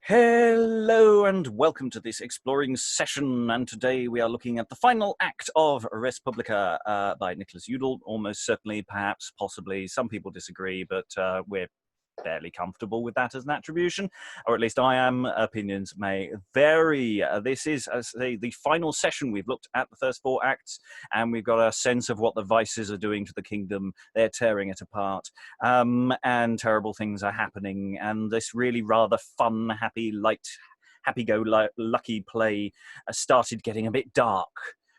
Hello and welcome to this exploring session, and today we are looking at the final act of Respublica by Nicholas Udall. Almost certainly, perhaps, possibly, some people disagree, but we're fairly comfortable with that as an attribution, or at least I am. Opinions may vary. This is, as I say, the final session. We've looked at the first four acts, and we've got a sense of what the vices are doing to the kingdom. They're tearing it apart, and terrible things are happening, and this really rather fun, happy, light, happy-go-lucky play started getting a bit dark.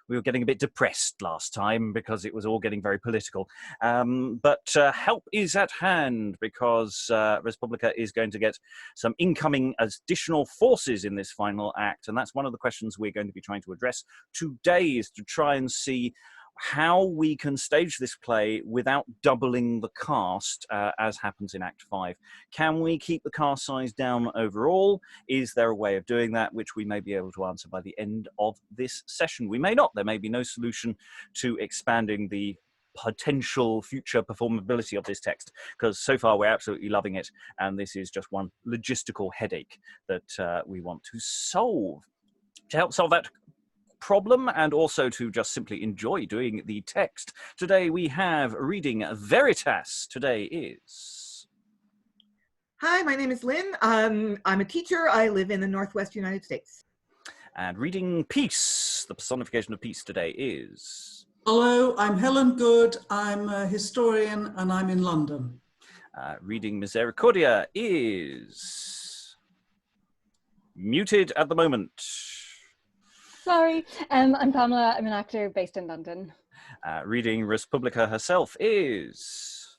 We were getting a bit depressed last time because it was all getting very political. But help is at hand because Respublica is going to get some incoming additional forces in this final act. And that's one of the questions we're going to be trying to address today, is to try and see how we can stage this play without doubling the cast, as happens in Act 5. Can we keep the cast size down overall? Is there a way of doing that, which we may be able to answer by the end of this session? We may not. There may be no solution to expanding the potential future performability of this text, because so far we're absolutely loving it, and this is just one logistical headache that we want to solve. To help solve that problem, and also to just simply enjoy doing the text, today we have reading Veritas. Today is... Hi, my name is Lynn. I'm a teacher. I live in the Northwest United States. And reading Peace, the personification of peace, today is... Hello, I'm Helen Good. I'm a historian and I'm in London. Reading Misericordia is... muted at the moment. Sorry, I'm Pamela. I'm an actor based in London. Reading Respublica herself is...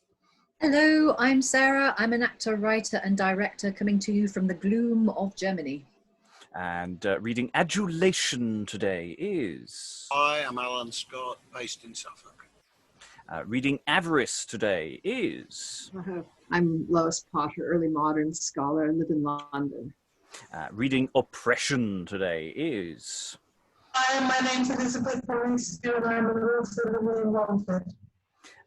Hello, I'm Sarah. I'm an actor, writer and director coming to you from the gloom of Germany. And reading Adulation today is... Hi, I'm Alan Scott, based in Suffolk. Reading Avarice today is... I'm Lois Potter, early modern scholar and live in London. Reading Oppression today is... Hi, my name's Elizabeth Maurice, and I'm also living in London.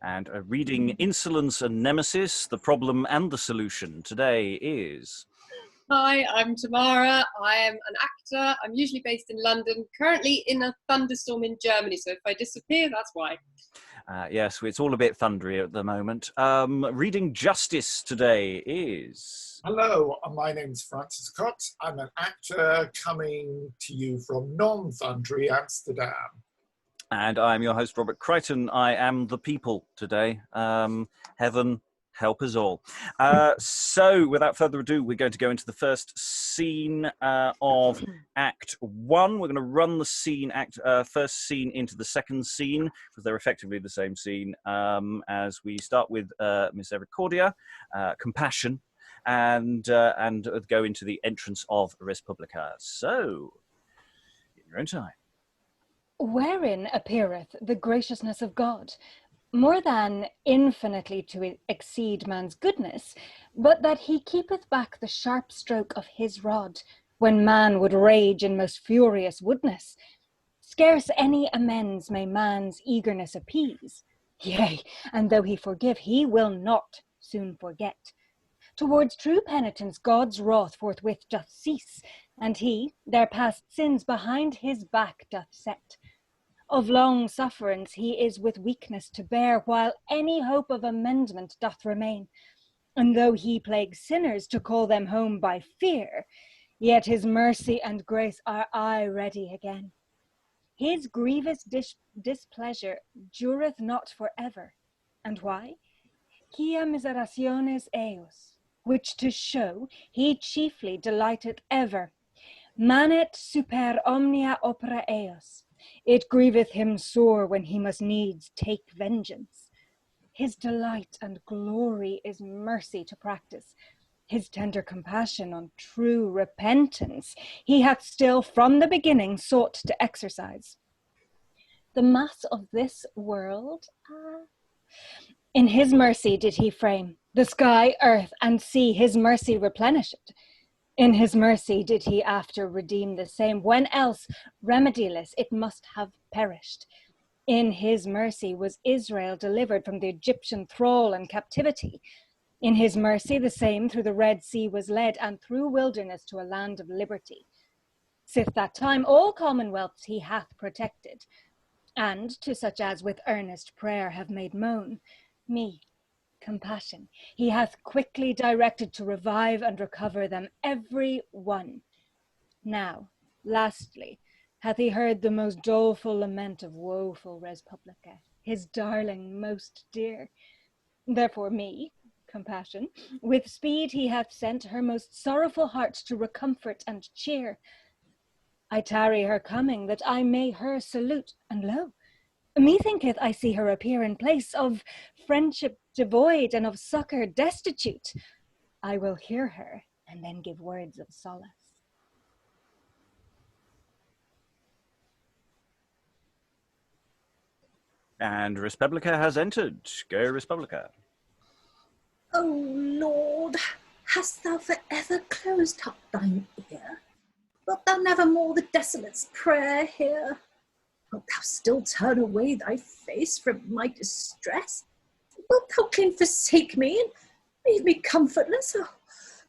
And reading Insolence and Nemesis, the problem and the solution today is... Hi, I'm Tamara. I am an actor. I'm usually based in London, currently in a thunderstorm in Germany, so if I disappear, that's why. Yes, it's all a bit thundery at the moment. Reading Justice today is... Hello, my name's Francis Scott. I'm an actor coming to you from non-thundery Amsterdam. And I'm your host, Robert Crighton. I am the people today. Heaven help us all. So without further ado, we're going to go into the first scene of Act 1. We're going to run the scene, first scene into the second scene, because they're effectively the same scene, as we start with Misericordia, compassion, and go into the entrance of Respublica. So, in your own time. Wherein appeareth the graciousness of God, more than infinitely to exceed man's goodness, but that he keepeth back the sharp stroke of his rod, when man would rage in most furious woodness. Scarce any amends may man's eagerness appease. Yea, and though he forgive, he will not soon forget. Towards true penitence God's wrath forthwith doth cease, and he their past sins behind his back doth set. Of long sufferance he is with weakness to bear, while any hope of amendment doth remain. And though he plague sinners to call them home by fear, yet his mercy and grace are aye ready again. His grievous displeasure dureth not for ever. And why? Quia miserationes eos, which to show he chiefly delighteth ever. Manet super omnia opera eos. It grieveth him sore when he must needs take vengeance. His delight and glory is mercy to practice. His tender compassion on true repentance he hath still from the beginning sought to exercise. The mass of this world, in his mercy did he frame. The sky, earth, and sea his mercy replenished. In his mercy did he after redeem the same, when else, remediless, it must have perished. In his mercy was Israel delivered from the Egyptian thrall and captivity. In his mercy, the same through the Red Sea was led, and through wilderness to a land of liberty. Sith that time all commonwealths he hath protected, and to such as with earnest prayer have made moan, me, compassion, he hath quickly directed to revive and recover them every one. Now, lastly, hath he heard the most doleful lament of woeful Respublica, his darling most dear. Therefore me, compassion, with speed he hath sent her most sorrowful heart to recomfort and cheer. I tarry her coming, that I may her salute, and lo, methinketh I see her appear in place of friendship devoid and of succour destitute. I will hear her, and then give words of solace. And Respublica has entered. Go, Respublica. O Lord, hast thou for ever closed up thine ear? Wilt thou never more the desolate's prayer hear? Wilt thou still turn away thy face from my distress? Wilt thou clean forsake me and leave me comfortless? Oh,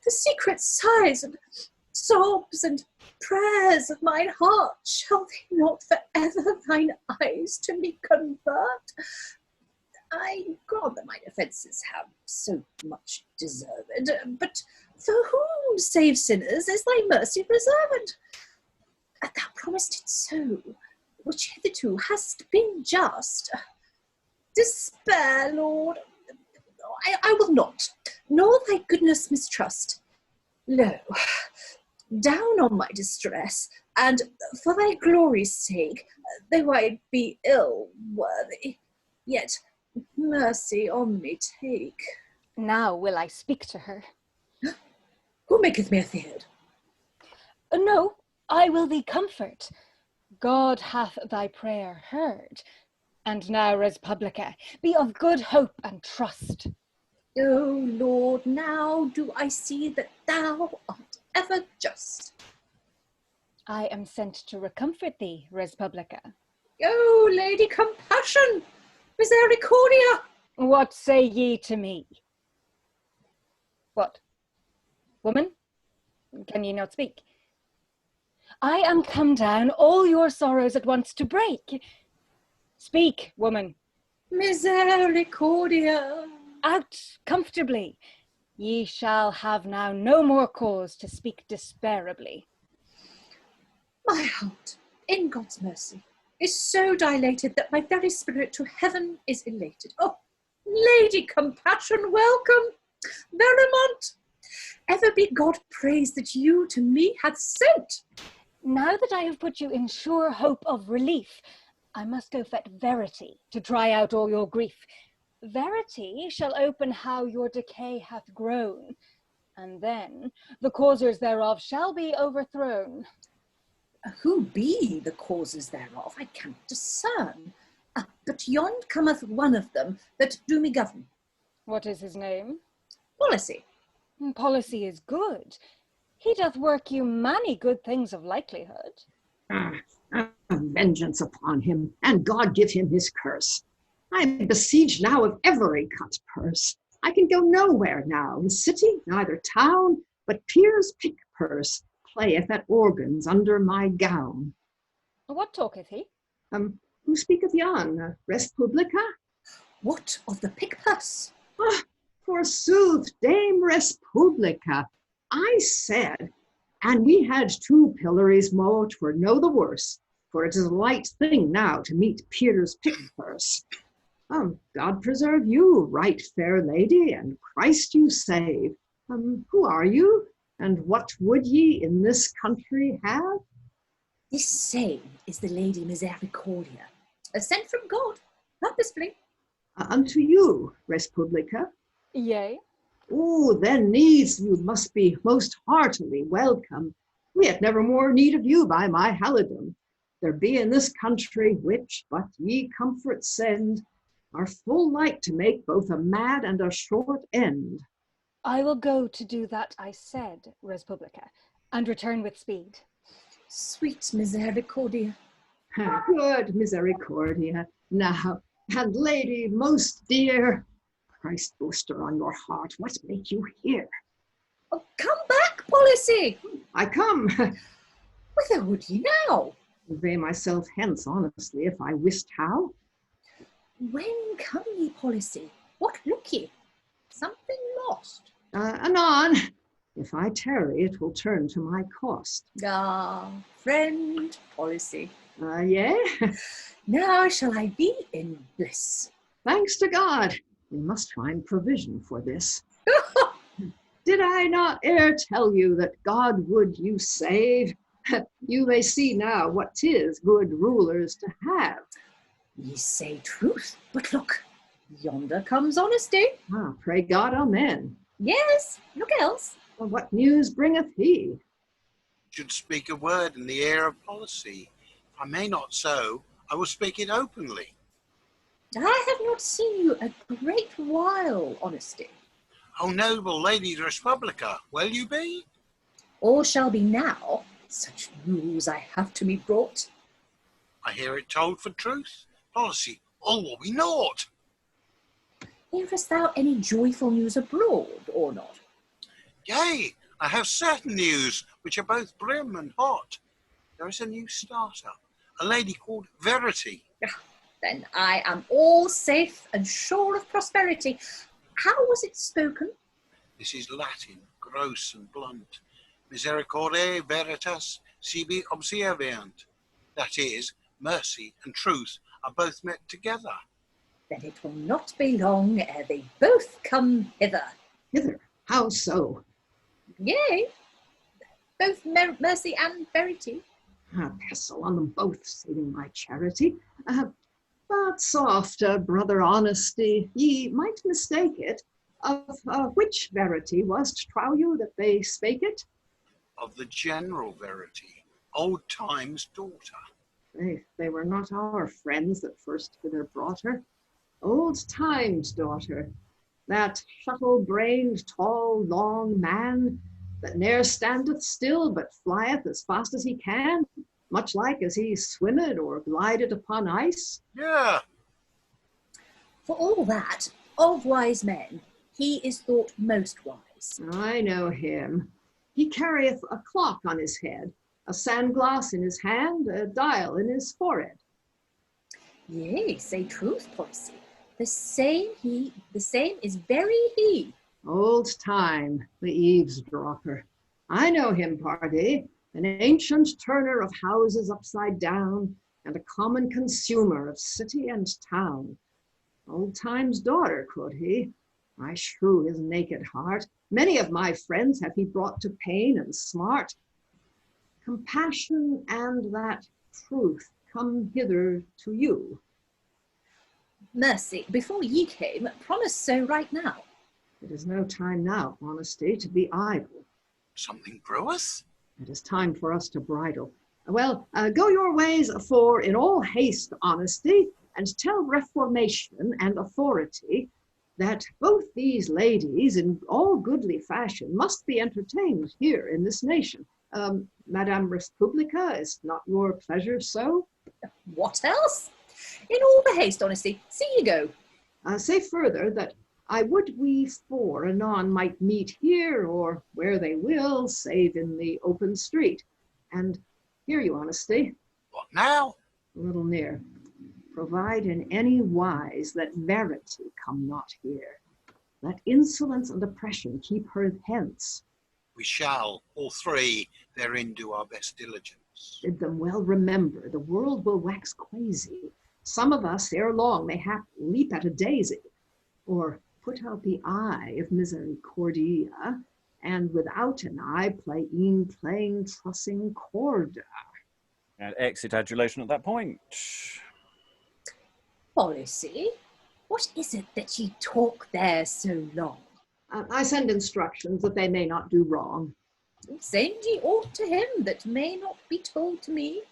the secret sighs and sobs and prayers of mine heart, shall they not forever thine eyes to me convert? I grant that mine offences have so much deserved, but for whom, save sinners, is thy mercy reserved? And thou promised it so, which hitherto hast been just. Despair, Lord, I will not, nor thy goodness mistrust. Lo, down on my distress, and for thy glory's sake, though I be ill worthy, yet mercy on me take. Now will I speak to her. Who maketh me afeard? No, I will thee comfort. God hath thy prayer heard. And now, Respublica, be of good hope and trust. O Lord, now do I see that thou art ever just. I am sent to recomfort thee, Respublica. O Lady Compassion, Misericordia! What say ye to me? What? Woman? Can ye not speak? I am come down all your sorrows at once to break. Speak, woman. Misericordia. Out comfortably. Ye shall have now no more cause to speak despairably. My heart, in God's mercy, is so dilated that my very spirit to heaven is elated. Oh, Lady Compassion, welcome. Verimont, ever be God praised that you to me hath sent. Now that I have put you in sure hope of relief, I must go fetch Verity to dry out all your grief. Verity shall open how your decay hath grown, and then the causers thereof shall be overthrown. Who be the causes thereof I cannot discern, but yond cometh one of them that do me govern. What is his name? Policy. Policy is good. He doth work you many good things of likelihood. Vengeance upon him, and God give him his curse. I am besieged now of every cut purse. I can go nowhere now, in city, neither town, but Pierre's pick purse playeth at organs under my gown. What talketh he? Who speaketh yon? Respublica? What of the pick purse? Forsooth, Dame Respublica, I said, and we had 2 pillories more, 'twere no the worse, for it is a light thing now to meet Pierre's pick purse. God preserve you, right fair lady, and Christ you save. Who are you, and what would ye in this country have? This same is the Lady Misericordia, sent from God, purposefully. Unto you, Respublica. Yea. Oh, then needs you must be most heartily welcome. We had never more need of you by my halidom. There be in this country which, but ye comfort send, are full like to make both a mad and a short end. I will go to do that I said, Respublica, and return with speed. Sweet Misericordia. Good Misericordia. Now, and lady most dear, Christ booster on your heart, what make you here? Oh, come back, policy! I come. Whither would ye now? Convey myself hence, honestly, if I wist how. When come ye, policy? What look ye? Something lost? Anon. If I tarry, it will turn to my cost. Ah, friend, policy. Yea? Now shall I be in bliss. Thanks to God. We must find provision for this. Did I not ere tell you that God would you save? You may see now what 'tis good rulers to have. Ye say truth, but look, yonder comes honesty. Ah, pray God, amen. Yes, look else. Well, what news bringeth he? Should speak a word in the air of policy. If I may not so, I will speak it openly. I have not seen you a great while, honesty. O noble Lady Respublica, will you be? All shall be now. Such news I have to me brought. I hear it told for truth. Policy, all will be naught. Hearest thou any joyful news abroad, or not? Yea, I have certain news which are both brim and hot. There is a new start-up, a lady called Veritas. Then I am all safe and sure of prosperity. How was it spoken? This is Latin, gross and blunt. Misericordia, Veritas, sibi observant. That is, mercy and truth are both met together. Then it will not be long ere they both come hither. Hither? How so? Yea, both mercy and verity. Pestle on them both, saving my charity. But soft, brother honesty, ye might mistake it. Of which verity was't, trow you, that they spake it? Of the general Verity, old Time's daughter. They were not our friends that first hither brought her. Old Time's daughter, that shuttle-brained, tall, long man, that ne'er standeth still, but flieth as fast as he can, much like as he swimmeth or glided upon ice. Yeah. For all that, of wise men, he is thought most wise. I know him. He carrieth a clock on his head, a sandglass in his hand, a dial in his forehead. Yea, say truth, policy. The same is very he. Old Time, the eavesdropper. I know him, pardy, an ancient turner of houses upside down, and a common consumer of city and town. Old Time's daughter, quoth he. I shrew his naked heart. Many of my friends have he brought to pain and smart. Compassion and that truth come hither to you. Mercy, before ye came, promise so right now. It is no time now, honesty, to be idle. Something breweth? It is time for us to bridle. Well, go your ways, for in all haste, honesty, and tell reformation and authority that both these ladies in all goodly fashion must be entertained here in this nation. Madame Respublica, is not your pleasure so? What else? In all the haste, honesty, see ye go. Say further that I would we four anon might meet here or where they will, save in the open street. And hear you, honesty. What now? A little near. Provide in any wise that verity come not here. Let insolence and oppression keep her hence. We shall, all three, therein do our best diligence. Bid them well remember, the world will wax quasi. Some of us ere long mayhap leap at a daisy, or put out the eye of Misericordia, and without an eye play e'en playing trussing corda. And exit adulation at that point. Policy, what is it that ye talk there so long? I send instructions that they may not do wrong. Send ye aught to him that may not be told to me?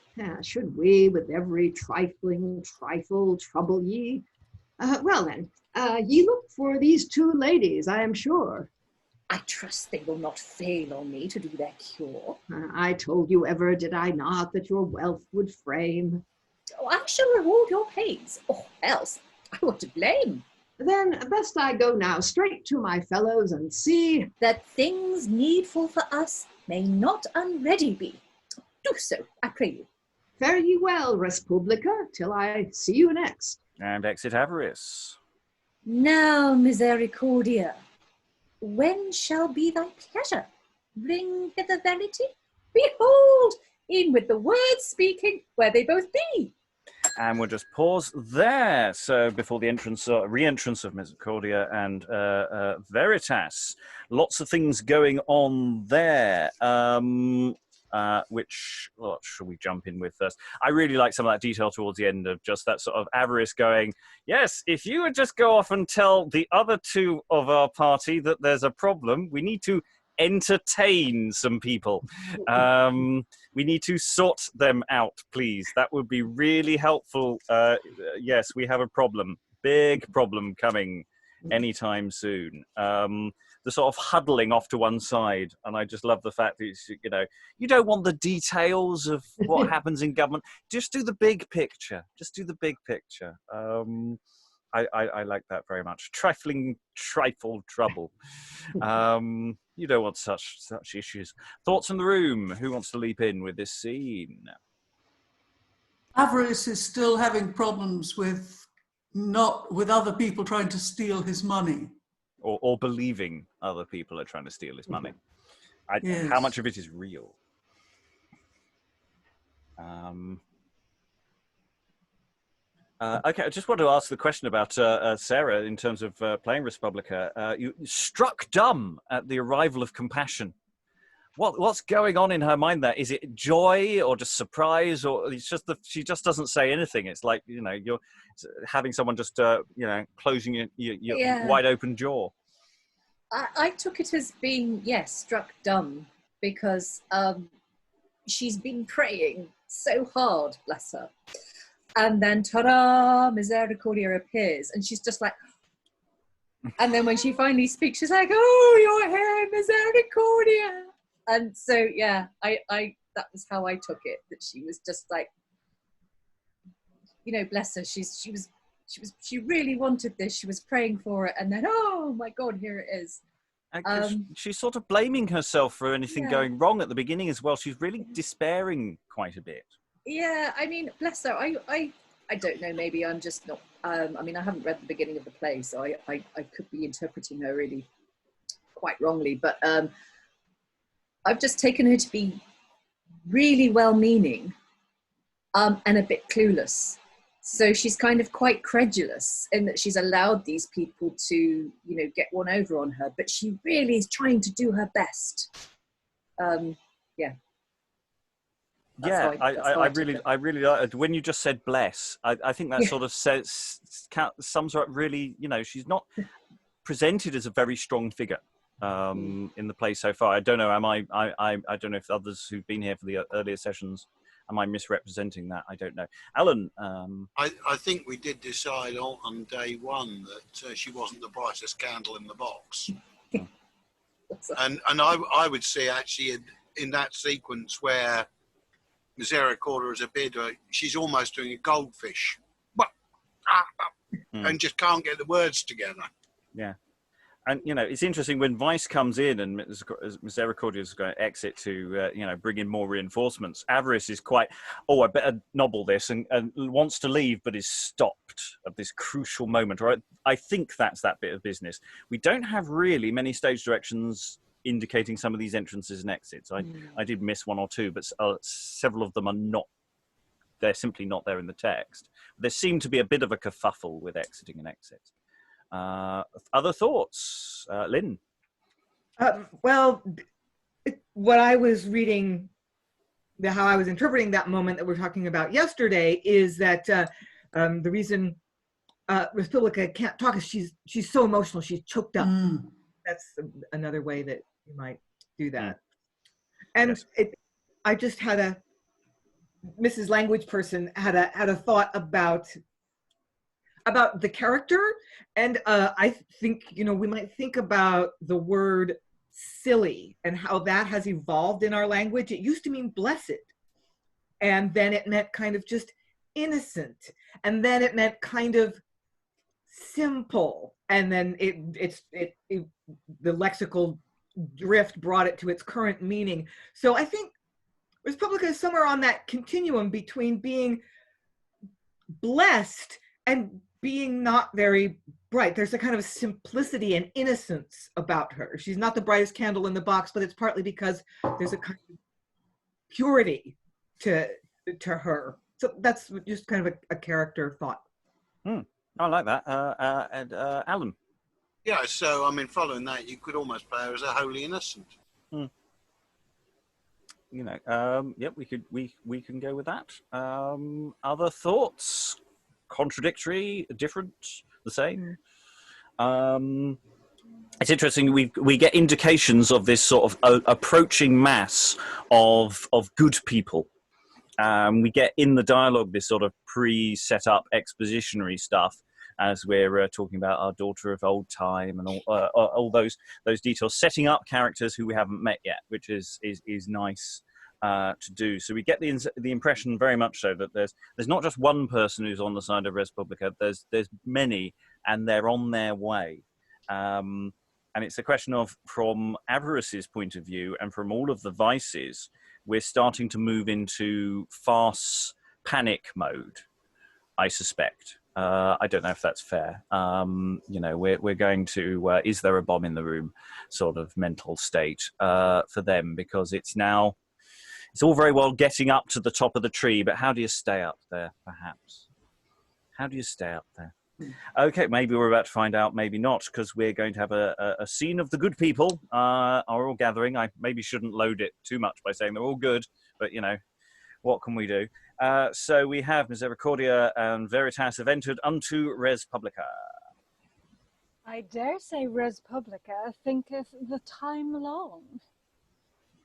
Should we with every trifling trifle trouble ye? Well then, ye look for these two ladies, I am sure. I trust they will not fail on me to do their cure. I told you ever, did I not, that your wealth would frame? Oh, I shall reward your pains, or else I want to blame. Then best I go now straight to my fellows and see that things needful for us may not unready be. Do so, I pray you. Fare ye well, Respublica, till I see you next. And exit Avarice. Now, Misericordia, when shall be thy pleasure? Bring hither Verity. Behold, in with the words speaking, where they both be. And we'll just pause there. So before the entrance, re-entrance of Misericordia and Veritas, lots of things going on there. Which what should we jump in with first? I really like some of that detail towards the end of just that sort of Avarice going, yes, if you would just go off and tell the other two of our party that there's a problem, we need to entertain some people. We need to sort them out, please. That would be really helpful. Yes, we have a problem. Big problem coming anytime soon. The sort of huddling off to one side, and I just love the fact that it's, you know, you don't want the details of what happens in government. Just do the big picture. Just do the big picture. I like that very much. Trifle trouble. You don't want such issues. Thoughts in the room? Who wants to leap in with this scene? Avarice is still having problems with other people trying to steal his money. Or believing other people are trying to steal his money. Yes. How much of it is real? Okay, I just want to ask the question about Sarah in terms of playing Respublica. You struck dumb at the arrival of Compassion. What's going on in her mind there? Is it joy or just surprise, or it's just that she just doesn't say anything? It's like, you know, you're having someone just, you know, closing your wide open jaw. I took it as being, yes, struck dumb, because she's been praying so hard, bless her. And then, ta-da, Misericordia appears, and she's just like, and then when she finally speaks, she's like, oh, you're here, Misericordia. And so, yeah, I that was how I took it, that she was just like, you know, bless her, she really wanted this, she was praying for it, and then, oh my God, here it is. She's sort of blaming herself for anything going wrong at the beginning as well. She's really despairing quite a bit. Yeah, I mean, bless her. I don't know, maybe I'm just not, I mean, I haven't read the beginning of the play, so I could be interpreting her really quite wrongly, but I've just taken her to be really well-meaning and a bit clueless. So she's kind of quite credulous in that she's allowed these people to, you know, get one over on her, but she really is trying to do her best. Yeah. Yeah, I really like when you just said bless. I think that sort of sums her up really. You know, she's not presented as a very strong figure in the play so far. I don't know. I don't know if others who've been here for the earlier sessions, am I misrepresenting that? I don't know. Alan, I think we did decide on day one that she wasn't the brightest candle in the box, and I would say actually in that sequence where Misericordia is a bit, she's almost doing a goldfish, and just can't get the words together. Yeah. And, you know, it's interesting when Vice comes in and Misericordia is going to exit to, you know, bring in more reinforcements. Avarice is quite, I better nobble this, and wants to leave, but is stopped at this crucial moment. Right? I think that's that bit of business. We don't have really many stage directions indicating some of these entrances and exits. I did miss one or two, but several of them are not. They're simply not there in the text. There seemed to be a bit of a kerfuffle with exiting and exits. Other thoughts, Lynn? Well, what I was reading, how I was interpreting that moment that we're talking about yesterday is that the reason Respublica can't talk is she's so emotional, she's choked up. That's another way that you might do that. And I just had Mrs. Language Person had a thought about the character, and I think, you know, we might think about the word silly and how that has evolved in our language. It used to mean blessed, and then it meant kind of just innocent, and then it meant kind of simple, and then the lexical drift brought it to its current meaning. So I think Respublica is somewhere on that continuum between being blessed and being not very bright. There's a kind of simplicity and innocence about her. She's not the brightest candle in the box, but it's partly because there's a kind of purity to her. So that's just kind of a character thought. I like that. And Alan. Yeah, so I mean, following that, you could almost play her as a holy innocent. You know, yep, we can go with that. Other thoughts? Contradictory, different, the same? It's interesting. We get indications of this sort of approaching mass of good people. We get in the dialogue this sort of pre-set up expositionary stuff as we're talking about our daughter of old time and all those details, setting up characters who we haven't met yet, which is nice to do. So we get the impression very much so that there's not just one person who's on the side of Respublica. There's many, and they're on their way. And it's a question of, from Avarice's point of view, and from all of the vices, we're starting to move into farce panic mode, I suspect. I don't know if that's fair. You know, we're going to is there a bomb in the room sort of mental state for them, because it's all very well getting up to the top of the tree, but how do you stay up there, perhaps? How do you stay up there? Okay, maybe we're about to find out, maybe not, because we're going to have a scene of the good people are all gathering. I maybe shouldn't load it too much by saying they're all good, but, you know, what can we do? So we have Misericordia and Veritas have entered unto Respublica. I dare say Respublica thinketh the time long.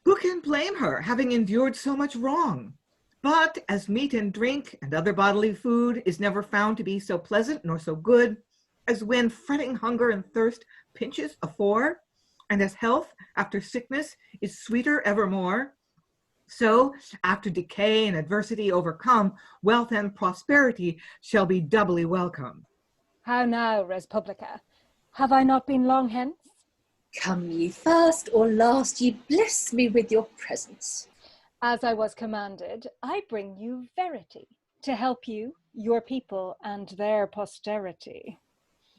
Who can blame her, having endured so much wrong? But as meat and drink and other bodily food is never found to be so pleasant nor so good as when fretting hunger and thirst pinches afore, and as health after sickness is sweeter evermore, so after decay and adversity overcome, wealth and prosperity shall be doubly welcome. How now, Respublica? Have I not been long hence? Come ye first or last, ye bless me with your presence. As I was commanded, I bring you verity, to help you, your people, and their posterity.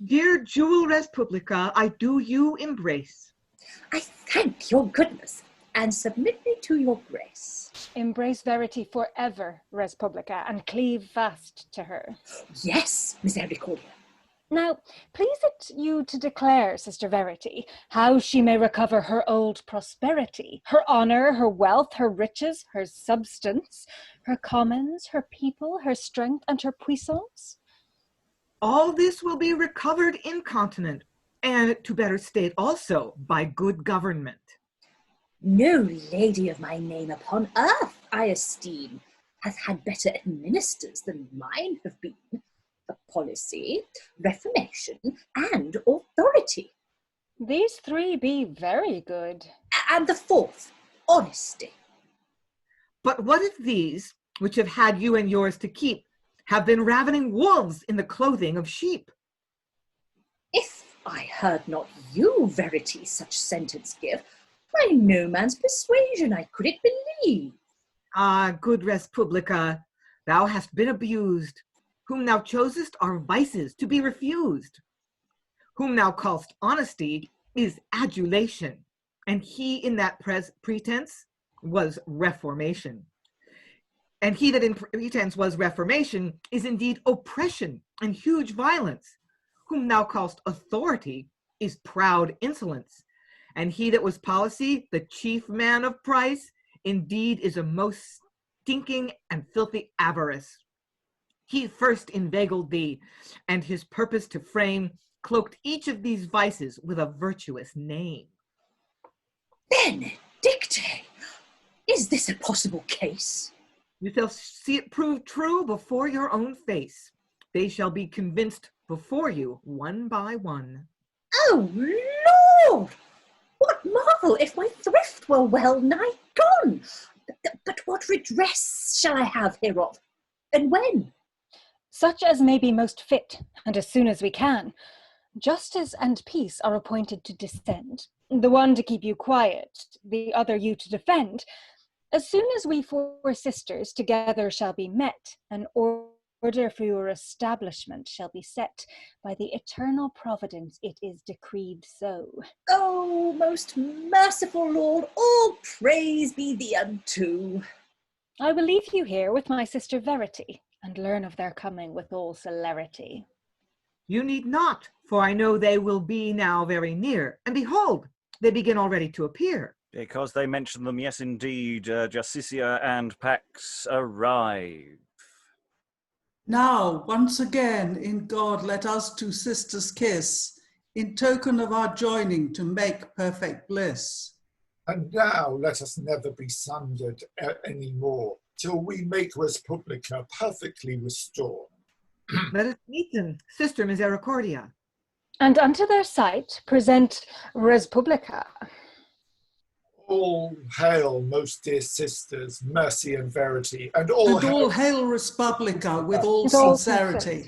Dear Jewel Respublica, I do you embrace. I thank your goodness, and submit me to your grace. Embrace verity forever, Respublica, and cleave fast to her. Yes, Misericordia. Now, please it you to declare, Sister Verity, how she may recover her old prosperity, her honour, her wealth, her riches, her substance, her commons, her people, her strength, and her puissance. All this will be recovered incontinent, and to better state also, by good government. No lady of my name upon earth, I esteem, hath had better administrators than mine have been, for policy, reformation, and authority. These three be very good. And the fourth, honesty. But what if these, which have had you and yours to keep, have been ravening wolves in the clothing of sheep? If I heard not you, Verity, such sentence give, by no man's persuasion I could it believe. Ah, good Respublica, thou hast been abused. Whom thou chosest are vices to be refused. Whom thou callst honesty is adulation, and he in that pretense was reformation. And he that in pretense was reformation is indeed oppression and huge violence. Whom thou callst authority is proud insolence. And he that was policy, the chief man of price, indeed is a most stinking and filthy avarice. He first inveigled thee, and his purpose to frame cloaked each of these vices with a virtuous name. Benedicte, is this a possible case? You shall see it proved true before your own face. They shall be convinced before you, one by one. Oh, Lord! What marvel if my thrift were well nigh gone? But what redress shall I have hereof, and when? Such as may be most fit, and as soon as we can. Justice and peace are appointed to descend, the one to keep you quiet, the other you to defend. As soon as we four sisters together shall be met, an order for your establishment shall be set. By the eternal providence it is decreed so. Oh, most merciful Lord, all praise be thee unto. I will leave you here with my sister Verity, and learn of their coming with all celerity. You need not, for I know they will be now very near. And behold, they begin already to appear. Because they mention them, yes indeed, Justicia and Pax arrive. Now, once again, in God, let us two sisters kiss, in token of our joining to make perfect bliss. And now let us never be sundered any more, till we make Respublica perfectly restored. Let us meet them, Sister Misericordia. And unto their sight present Respublica. All hail, most dear sisters, mercy and verity, and all hail Respublica with all sincerity.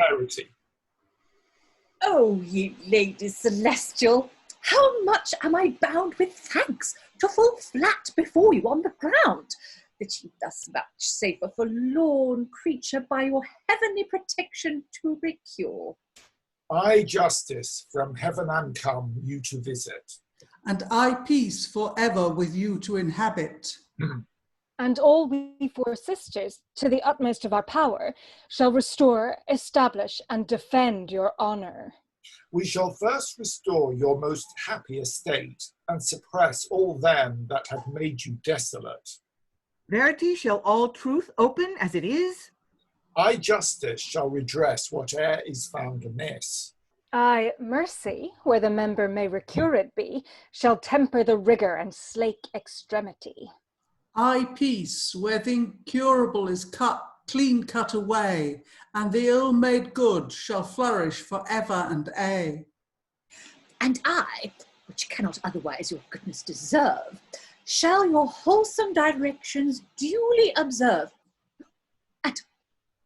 Oh, you ladies celestial, how much am I bound with thanks to fall flat before you on the ground, that you thus vouchsafe a forlorn creature by your heavenly protection to recure. I, Justice, from heaven am come you to visit. And I, Peace, forever with you to inhabit. And all we four sisters, to the utmost of our power, shall restore, establish, and defend your honour. We shall first restore your most happy estate, and suppress all them that have made you desolate. Verity shall all truth open as it is. I, Justice, shall redress whate'er is found amiss. I, Mercy, where the member may recurred be, shall temper the rigour and slake extremity. I, Peace, where the incurable is clean cut away, and the ill made good shall flourish for ever and aye. And I, which cannot otherwise your goodness deserve, shall your wholesome directions duly observe. And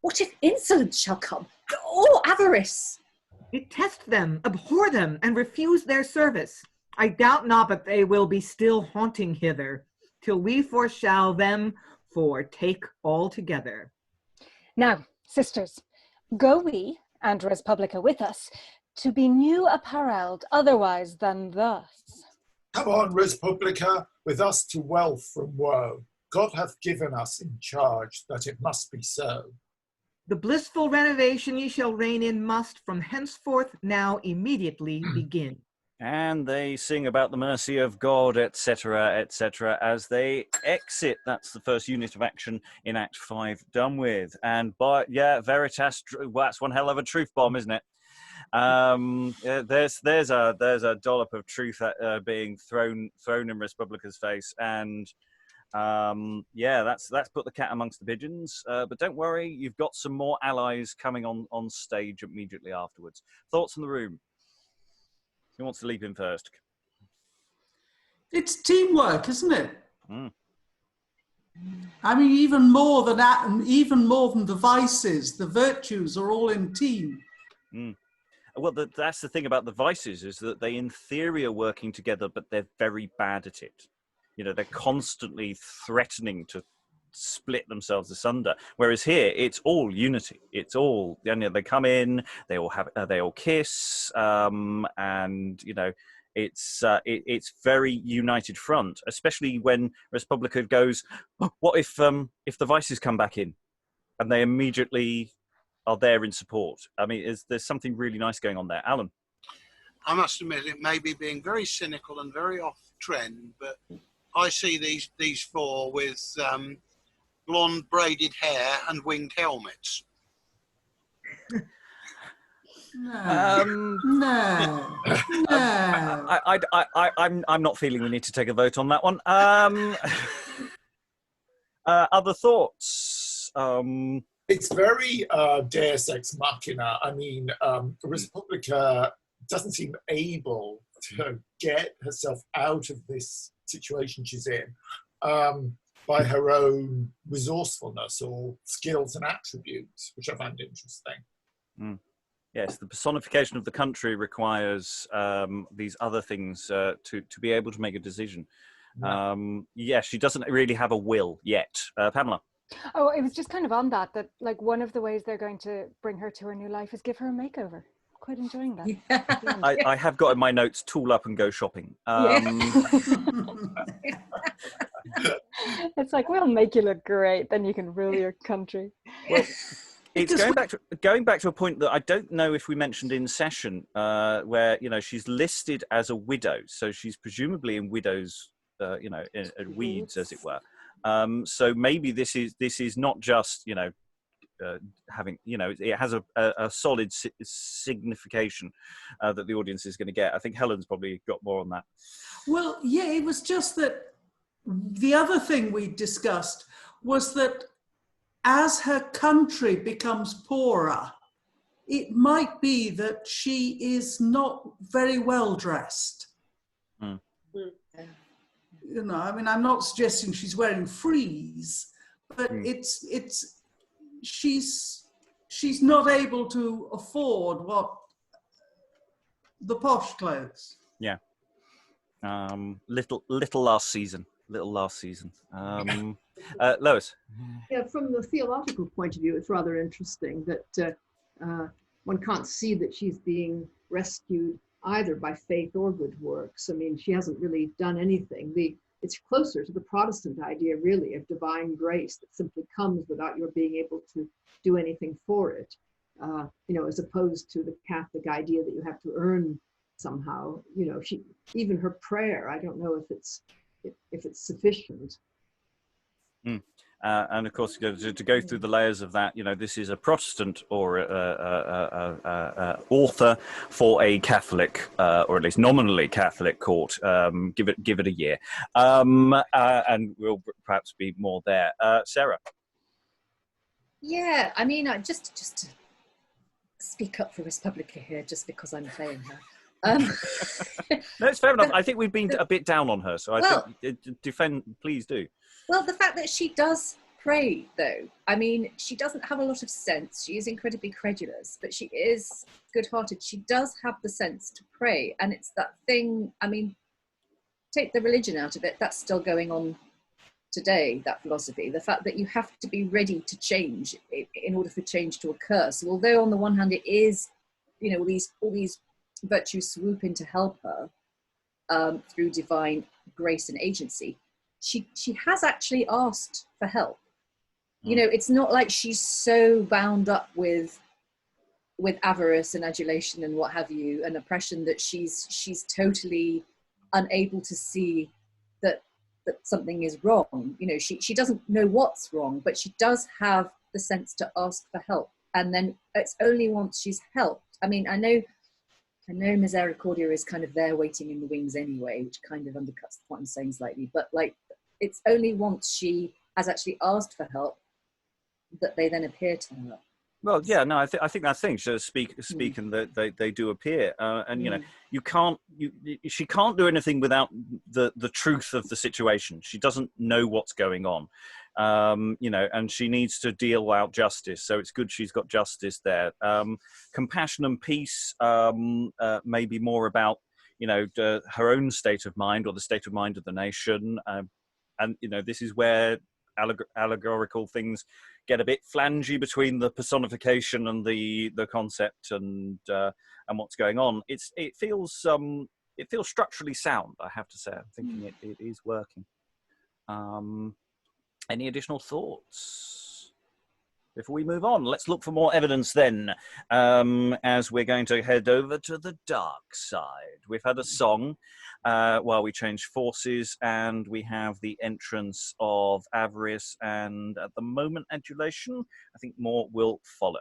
what if insolence shall come, or avarice? Detest them, abhor them, and refuse their service. I doubt not but they will be still haunting hither, till we foreshall them for take all together. Now, sisters, go we, and Respublica with us, to be new apparelled otherwise than thus. Come on, Respublica, with us to wealth from woe. God hath given us in charge that it must be so. The blissful renovation ye shall reign in must from henceforth now immediately begin. And they sing about the mercy of God, etc., as they exit. That's the first unit of action in Act 5 done with. And Veritas, well, that's one hell of a truth bomb, isn't it? There's a dollop of truth being thrown in Respublica's face, and that's put the cat amongst the pigeons. But don't worry, you've got some more allies coming on stage immediately afterwards. Thoughts in the room? Who wants to leap in first? It's teamwork, isn't it? Mm. I mean, even more than that, and even more than the vices, the virtues are all in team. Mm. Well, that's the thing about the vices, is that they, in theory, are working together, but they're very bad at it. You know, they're constantly threatening to split themselves asunder. Whereas here, it's all unity. It's all, you know, they come in, they all kiss, and you know, it's very united front. Especially when Respublica goes, oh, what if the vices come back in, and they immediately are there in support. I mean, there's something really nice going on there. Alan? I must admit, it may be being very cynical and very off trend, but I see these four with blonde braided hair and winged helmets. No. I'm not feeling we need to take a vote on that one. Other thoughts? It's very Deus Ex Machina. I mean, Respublica doesn't seem able to get herself out of this situation she's in by her own resourcefulness or skills and attributes, which I find interesting. Mm. Yes, the personification of the country requires these other things to be able to make a decision. Yeah, she doesn't really have a will yet. Pamela? Oh, it was just kind of on that like one of the ways they're going to bring her to her new life is give her a makeover. Quite enjoying that. Yeah. I have got in my notes, tool up and go shopping. It's like, we'll make you look great, then you can rule your country. Well, it's going back to a point that I don't know if we mentioned in session, where she's listed as a widow, so she's presumably in widows, in weeds, as it were. So maybe this is not just having it has a solid signification that the audience is going to get. I think Helen's probably got more on that. Well, yeah, it was just that the other thing we discussed was that as her country becomes poorer, it might be that she is not very well dressed. Mm. I mean, I'm not suggesting she's wearing frieze, but she's not able to afford what the posh clothes. Yeah. Little last season. Lois? Yeah, from the theological point of view, it's rather interesting that one can't see that she's being rescued either by faith or good works. I mean, she hasn't really done anything. It's closer to the Protestant idea, really, of divine grace that simply comes without your being able to do anything for it, as opposed to the Catholic idea that you have to earn somehow. Even her prayer, I don't know if it's sufficient. And of course, to go through the layers of that, this is a Protestant or author for a Catholic, or at least nominally Catholic court. Give it a year, and we'll perhaps be more there. Sarah? Yeah, I mean, just to speak up for Respublica here, just because I'm playing her. No, it's fair enough. I think we've been a bit down on her, so I think defend. Please do. Well, the fact that she does pray, though, I mean, she doesn't have a lot of sense. She is incredibly credulous, but she is good-hearted. She does have the sense to pray, and it's that thing, I mean, take the religion out of it, that's still going on today, that philosophy. The fact that you have to be ready to change in order for change to occur. So although on the one hand it is, all these virtues swoop in to help her through divine grace and agency, she has actually asked for help. It's not like she's so bound up with avarice and adulation and what have you, and oppression, that she's totally unable to see that something is wrong. She doesn't know what's wrong, but she does have the sense to ask for help. And then it's only once she's helped. I mean, I know Misericordia is kind of there waiting in the wings anyway, which kind of undercuts what I'm saying slightly. But it's only once she has actually asked for help that they then appear to her. Well, yeah, no, I think that's the thing. So speak, and they do appear, and she can't do anything without the truth of the situation. She doesn't know what's going on, and she needs to deal out justice. So it's good she's got justice there. Compassion and peace may be more about her own state of mind or the state of mind of the nation, and this is where allegorical things get a bit flangy between the personification and the concept and what's going on. It feels structurally sound, I have to say. I'm thinking it is working. Any additional thoughts before we move on? Let's look for more evidence then, as we're going to head over to the dark side. We've had a song while we change forces, and we have the entrance of Avarice, and at the moment, Adulation. I think more will follow.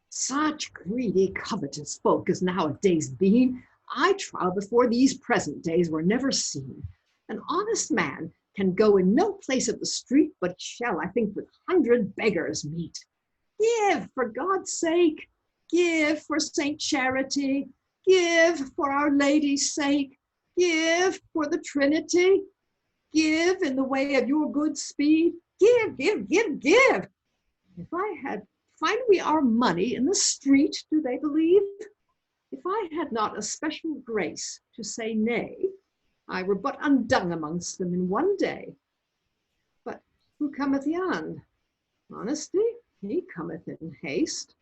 Such greedy, covetous folk as nowadays been, I trow before these present days were never seen. An honest man can go in no place of the street, but shall, I think, with 100 beggars meet. Give, for God's sake, give for Saint Charity, give for Our Lady's sake, give for the Trinity, give in the way of your good speed, give, give, give, give. If I had Find we our money in the street, do they believe? If I had not a special grace to say nay, I were but undone amongst them in one day. But who cometh yond? Honesty, he cometh in haste.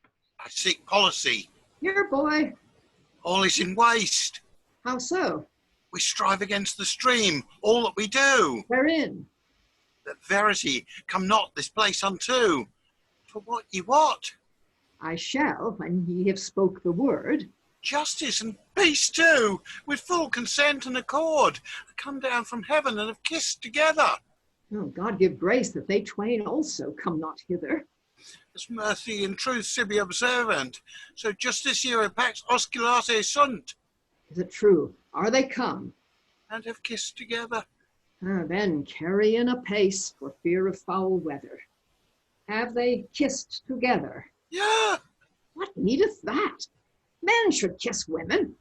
I seek policy. Here, boy. All is in waste. How so? We strive against the stream, all that we do. Wherein? That verity come not this place unto. For what ye wot? I shall, when ye have spoke the word. Justice and peace too, with full consent and accord, come down from heaven and have kissed together. Oh, God give grace that they twain also come not hither. As mercy and truth should be observant, so justice here pax osculate sunt. Is it true? Are they come? And have kissed together. Then carry in apace for fear of foul weather. Have they kissed together? Yeah. What needeth that? Men should kiss women.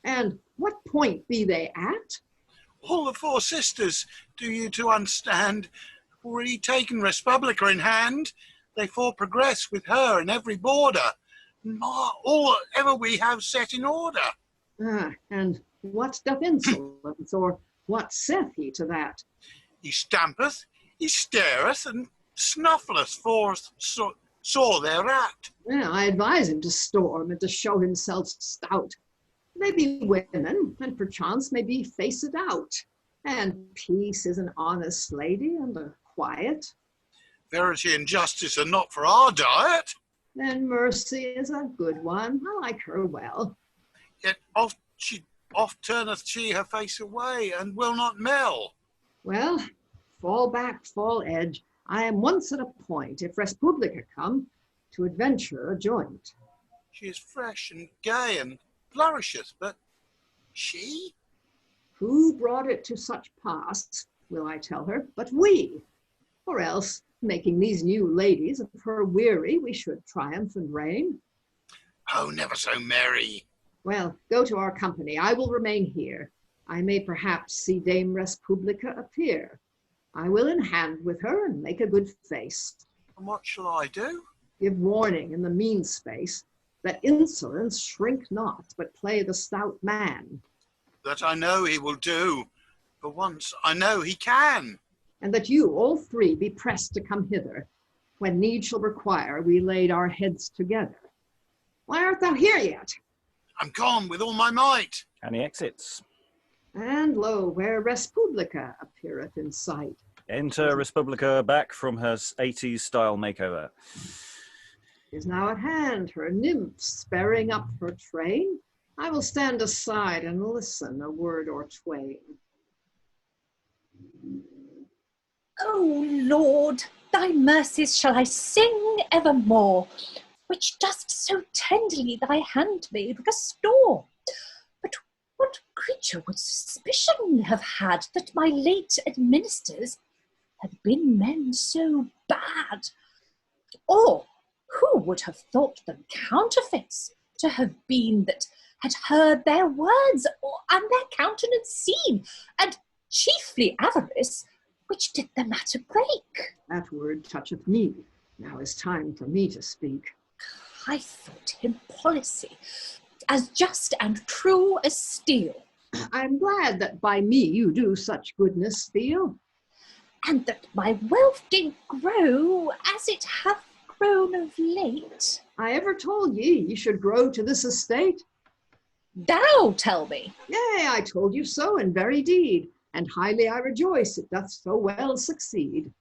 And what point be they at? All the four sisters, do you to understand, have already taken Respublica in hand. They four progress with her in every border. All ever we have set in order. And what doth Insolence, or what saith he to that? He stampeth, he stareth, and snuffleth forth sore thereat. I advise him to storm and to show himself stout. They be women, and perchance may be faced out. And peace is an honest lady and a quiet. Verity and justice are not for our diet. Then mercy is a good one. I like her well. Yet oft turneth she her face away, and will not mell. Well, fall back, fall edge. I am once at a point, if Respublica come, to adventure a joint. She is fresh and gay and flourisheth, but she? Who brought it to such pass, will I tell her, but we? Or else, making these new ladies of her weary, we should triumph and reign. Oh, never so merry. Well, go to our company. I will remain here. I may perhaps see Dame Respublica appear. I will in hand with her and make a good face. And what shall I do? Give warning in the mean space, that Insolence shrink not, but play the stout man. That I know he will do. For once I know he can. And that you, all three, be pressed to come hither. When need shall require, we laid our heads together. Why art thou here yet? I'm gone with all my might. And he exits. And lo, where Respublica appeareth in sight. Enter Respublica back from her 80s style makeover. Is now at hand, her nymphs bearing up her train. I will stand aside and listen a word or twain. O Lord, thy mercies shall I sing evermore, which dost so tenderly thy handmaid restore. But what creature would suspicion have had that my late administers had been men so bad? Or who would have thought them counterfeits to have been that had heard their words and their countenance seen, and chiefly Avarice, which did the matter break? That word toucheth me. Now is time for me to speak. I thought him policy, as just and true as steel. I'm glad that by me you do such goodness feel. And that my wealth did grow as it hath grown of late. I ever told ye should grow to this estate? Thou tell me. Yea, I told you so in very deed, and highly I rejoice it doth so well succeed.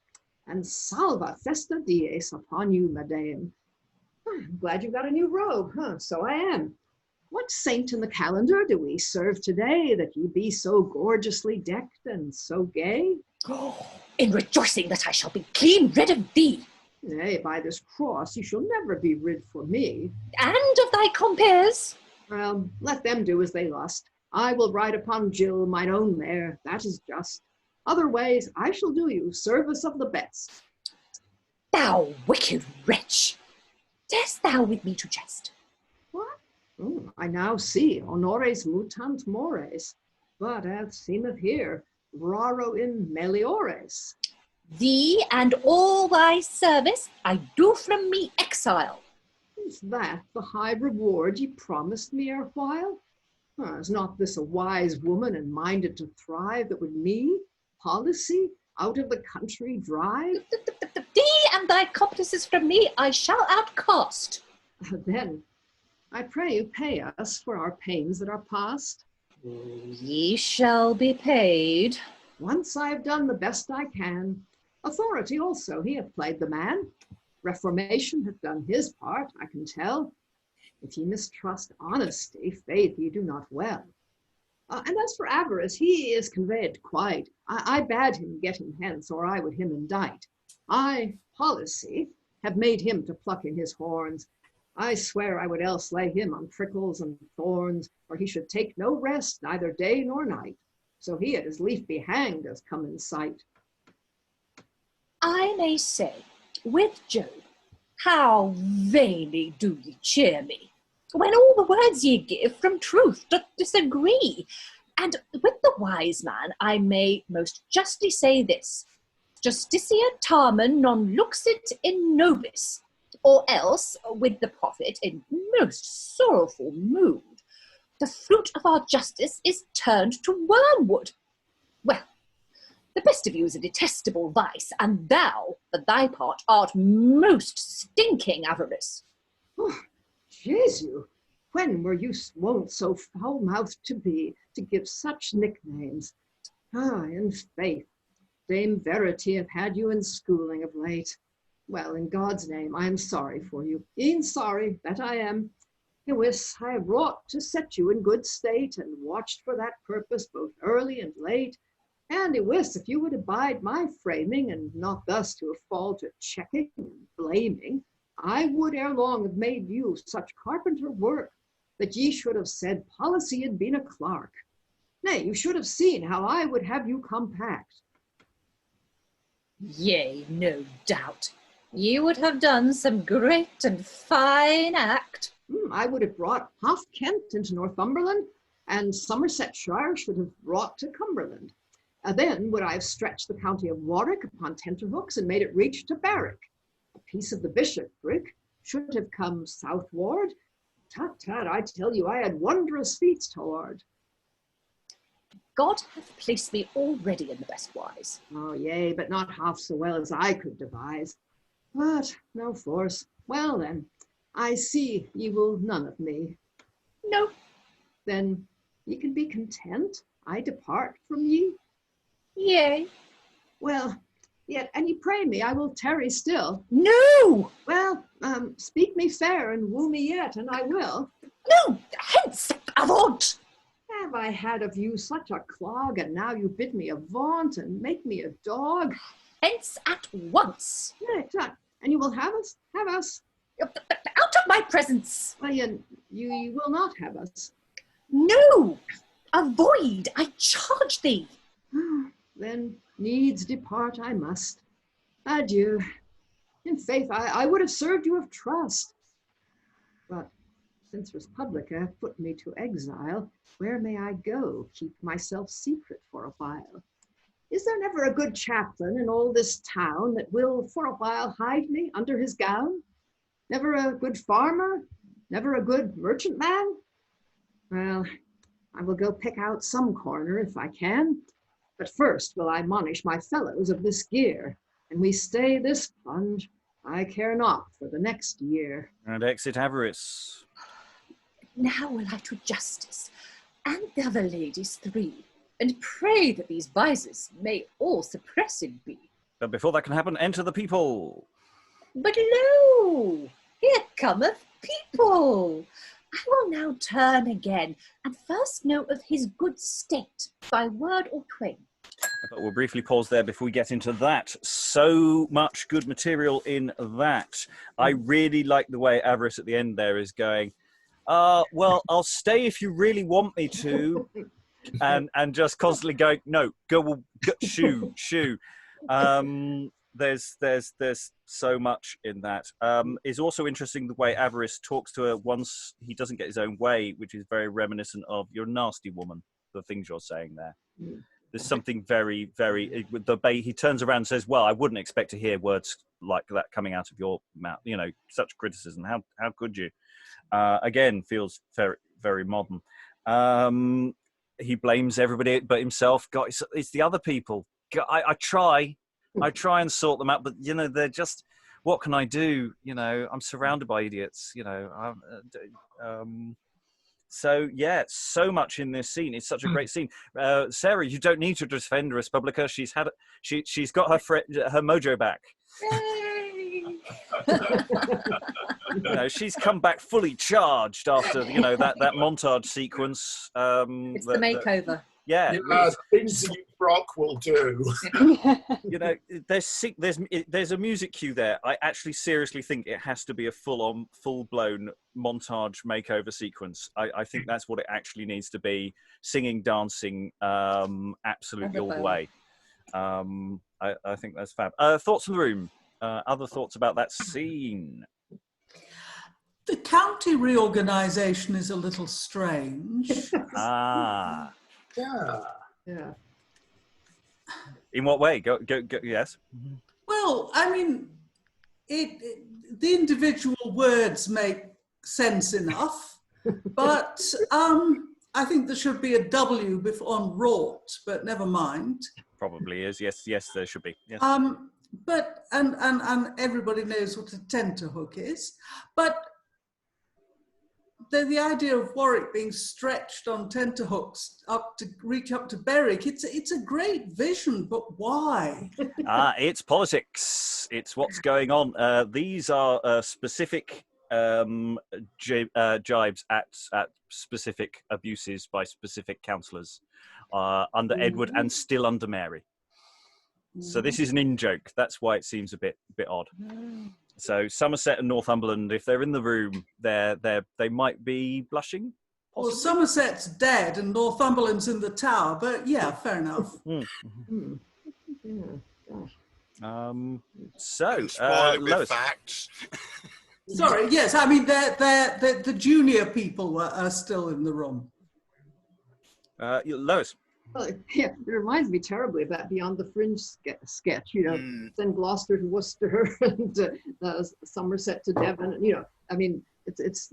And salva festa dies upon you, madame. I'm glad you got a new robe, huh? So I am. What saint in the calendar do we serve today, that ye be so gorgeously decked and so gay? Oh, in rejoicing that I shall be clean rid of thee. Nay, by this cross you shall never be rid for me. And of thy compeers. Well, let them do as they lust. I will ride upon Jill, mine own mare, that is just. Otherways, I shall do you service of the best. Thou wicked wretch, darest thou with me to jest? What? Oh, I now see, honores mutant mores. But as seemeth here, raro in meliores. Thee and all thy service I do from me exile. Is that the high reward ye promised me erewhile? Is not this a wise woman and minded to thrive that would me, policy, out of the country drive? Thee and thy accomplices from me I shall outcast. Then, I pray you pay us for our pains that are past. Ye shall be paid. Once I've done the best I can. Authority also, he hath played the man. Reformation hath done his part, I can tell. If ye mistrust honesty, faith ye do not well. And as for Avarice, he is conveyed quite. I bade him get him hence, or I would him indict. I, policy, have made him to pluck in his horns. I swear I would else lay him on prickles and thorns, or he should take no rest, neither day nor night. So he at as lief be hanged as come in sight. I may say, with Job, how vainly do ye cheer me, when all the words ye give from truth doth disagree. And with the wise man I may most justly say this, Justitia tamen non luxit in nobis, or else, with the prophet in most sorrowful mood, the fruit of our justice is turned to wormwood. Well, the best of you is a detestable vice, and thou, for thy part, art most stinking avarice. Oh, Jesu, when were you wont so foul-mouthed to be, to give such nicknames? In faith, Dame Verity have had you in schooling of late. Well, in God's name, I am sorry for you. E'en sorry, that I am. Yowis, I have wrought to set you in good state, and watched for that purpose both early and late. And yowis, if you would abide my framing, and not thus to fall to checking and blaming, I would ere long have made you such carpenter work, that ye should have said policy had been a clerk. Nay, you should have seen how I would have you compact. Yea, no doubt. Ye would have done some great and fine act. I would have brought half Kent into Northumberland, and Somersetshire should have brought to Cumberland. Then would I have stretched the county of Warwick upon tenterhooks and made it reach to Berwick. A piece of the bishopric should have come southward. Tut, tut, I tell you, I had wondrous feats toward. God hath placed me already in the best wise. Oh, yea, but not half so well as I could devise. But no force. Well then, I see ye will none of me. No. Then ye can be content I depart from ye? Yea. Well, yet, an ye pray me, I will tarry still. No! Well, speak me fair and woo me yet, and I will. No, hence, avaunt! Have I had of you such a clog, and now you bid me avaunt and make me a dog? Hence at once. Yeah, and you will have us? Have us? Out of my presence! Well, you will not have us. No! Avoid, I charge thee. Then needs depart I must. Adieu. In faith, I would have served you of trust. But since Respublica hath put me to exile, where may I go, keep myself secret for a while? Is there never a good chaplain in all this town that will for a while hide me under his gown? Never a good farmer? Never a good merchantman? Well, I will go pick out some corner if I can. But first will I monish my fellows of this gear, and we stay this plunge, I care not for the next year. And exit Avarice. Now will I to justice, and the other ladies three, and pray that these vices may all suppressed be. But before that can happen, enter the people. But lo, here cometh people. I will now turn again, and first know of his good state by word or twain. But we'll briefly pause there before we get into that. So much good material in that. I really like the way Avarice at the end there is going, well, I'll stay if you really want me to. And just constantly going, no, go shoo. There's so much in that. It's also interesting the way Avarice talks to her once he doesn't get his own way, which is very reminiscent of "you're a nasty woman," the things you're saying there. There's something very, very. He turns around and says, "Well, I wouldn't expect to hear words like that coming out of your mouth. You know, such criticism. How could you?" Again, feels very, very modern. He blames everybody but himself. God, it's the other people. God, I try and sort them out, but you know, they're just. What can I do? You know, I'm surrounded by idiots. You know, so yeah, so much in this scene. It's such a great scene. Sarah, you don't need to defend Respublica. She's got her mojo back. Yay! You know, she's come back fully charged after that montage sequence. It's the makeover. Yeah, things that Brock will do. You know, there's a music cue there. I actually seriously think it has to be a full-blown montage makeover sequence. I think that's what it actually needs to be. Singing, dancing, absolutely all the way. I think that's fab. Thoughts in the room? Other thoughts about that scene? The county reorganisation is a little strange. Yeah. In what way? Go. Yes. Well, I mean, the individual words make sense enough, but I think there should be a W on wrought, but never mind. Probably is. Yes, there should be. Yes. But and everybody knows what a tenterhook is, but the idea of Warwick being stretched on tenterhooks reach up to Berwick, it's a great vision, but why? It's politics. It's what's going on. These are specific jibes at specific abuses by specific councillors under Edward and still under Mary. So this is an in-joke. That's why it seems a bit odd. So Somerset and Northumberland, if they're in the room, they might be blushing. Possibly. Well, Somerset's dead and Northumberland's in the tower, but yeah, fair enough. Lois. Facts. Sorry, yes, I mean the junior people are still in the room. Lois. Well, yeah, it reminds me terribly of that Beyond the Fringe sketch, you know, send Gloucester to Worcester and Somerset to Devon. You know, I mean, it's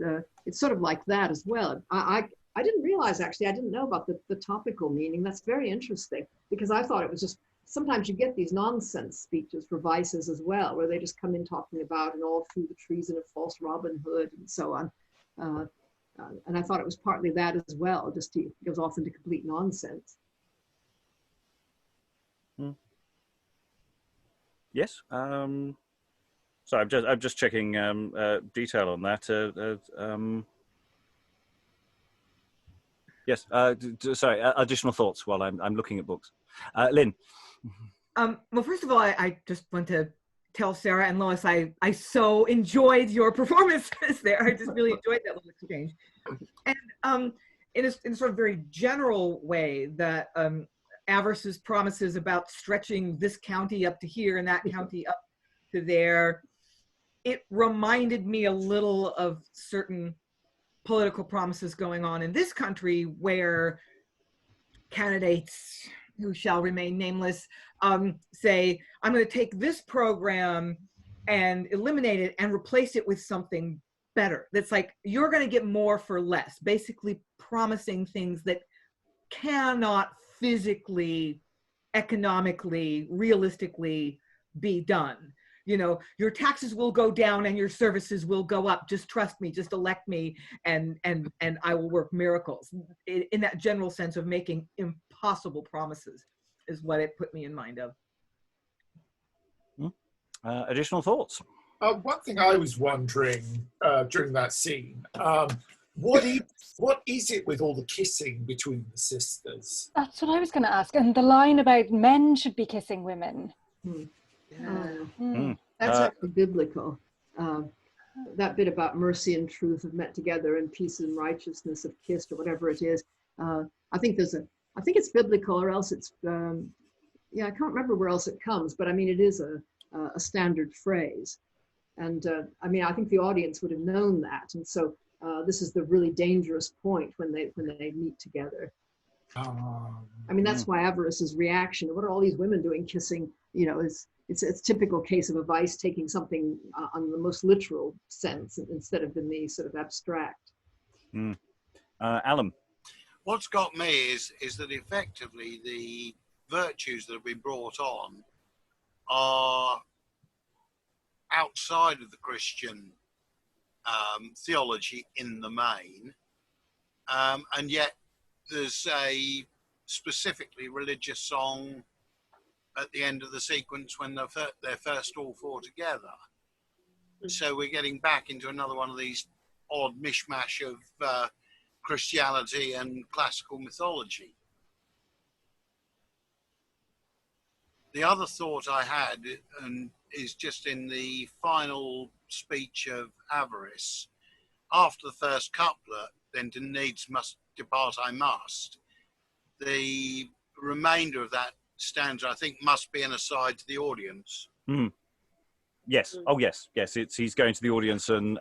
sort of like that as well. I didn't realize, actually, I didn't know about the topical meaning. That's very interesting, because I thought it was just, sometimes you get these nonsense speeches for vices as well, where they just come in talking about and all through the treason of false Robin Hood and so on. And I thought it was partly that as well, just it goes off into complete nonsense. Yes. So I'm just checking detail on that. Yes. Sorry. Additional thoughts while I'm looking at books. Lynn. Well, first of all, I just want to tell Sarah and Lois I so enjoyed your performances there. I just really enjoyed that little exchange. And in a sort of very general way, that Avarice's promises about stretching this county up to here and that county up to there, it reminded me a little of certain political promises going on in this country, where candidates who shall remain nameless say, I'm going to take this program and eliminate it and replace it with something better. That's like, you're going to get more for less, basically promising things that cannot physically, economically, realistically be done. You know, your taxes will go down and your services will go up. Just trust me, just elect me, and I will work miracles. In that general sense of making impossible promises is what it put me in mind of. Additional thoughts? One thing I was wondering during that scene, what is it with all the kissing between the sisters? That's what I was going to ask. And the line about men should be kissing women. That's actually biblical. That bit about mercy and truth have met together, and peace and righteousness have kissed, or whatever it is. I think it's biblical, or else it's I can't remember where else it comes, but I mean, it is a standard phrase. And I mean, I think the audience would have known that. And so this is the really dangerous point when they meet together. I mean, that's why Avarice's reaction, what are all these women doing kissing, you know, it's a typical case of Avarice taking something on the most literal sense instead of in the sort of abstract. Alan? What's got me is that effectively the virtues that have been brought on are outside of the Christian theology in the main, and yet there's a specifically religious song at the end of the sequence when they're first all four together. So we're getting back into another one of these odd mishmash of Christianity and classical mythology. The other thought I had is just in the final speech of Avarice, after the first couplet, then to needs must depart I must. The remainder of that stanza, I think, must be an aside to the audience. Yes. Oh, yes. He's going to the audience and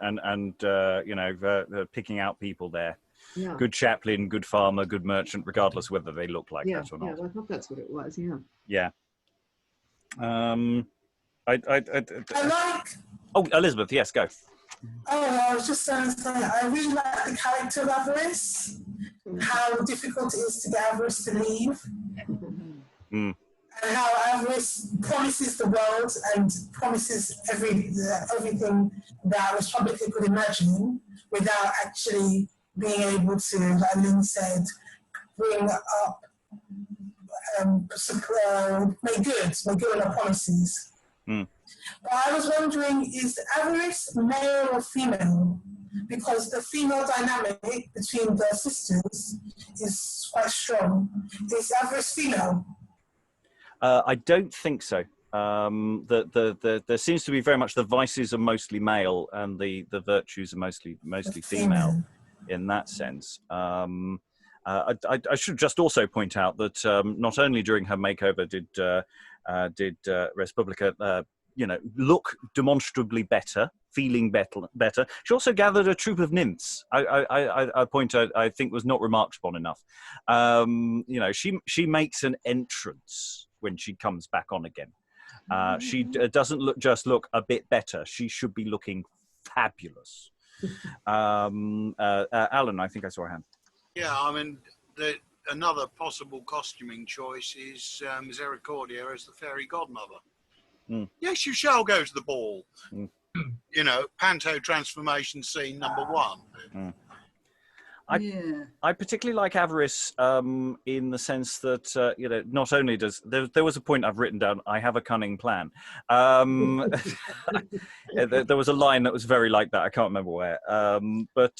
you know, picking out people there. Yeah. Good chaplain, good farmer, good merchant, regardless whether they look like that or not. Yeah, well, I thought that's what it was. Yeah. Yeah. I like. Oh, Elizabeth, yes, go. Oh, I was just going to say, I really like the character of Avarice, how difficult it is to get Avarice to leave, and how Avarice promises the world and promises everything that Respublica could imagine without actually being able to, like Lynn said, bring up, make good on her promises. But I was wondering, is Avarice male or female? Because the female dynamic between the sisters is quite strong. Is Avarice female? I don't think so. There seems to be very much the vices are mostly male and the virtues are mostly female in that sense. I should just also point out that not only during her makeover did Respublica you know, look demonstrably better, feeling better. She also gathered a troop of nymphs. A point I think was not remarked upon enough. You know, she makes an entrance when she comes back on again. She doesn't look a bit better. She should be looking fabulous. Alan, I think I saw a hand. Yeah, I mean, another possible costuming choice is Misericordia as the fairy godmother. Yes, you shall go to the ball. You know, Panto transformation scene number 1. I particularly like Avarice in the sense that, you know, not only does... There was a point I've written down, I have a cunning plan. There was a line that was very like that, I can't remember where. But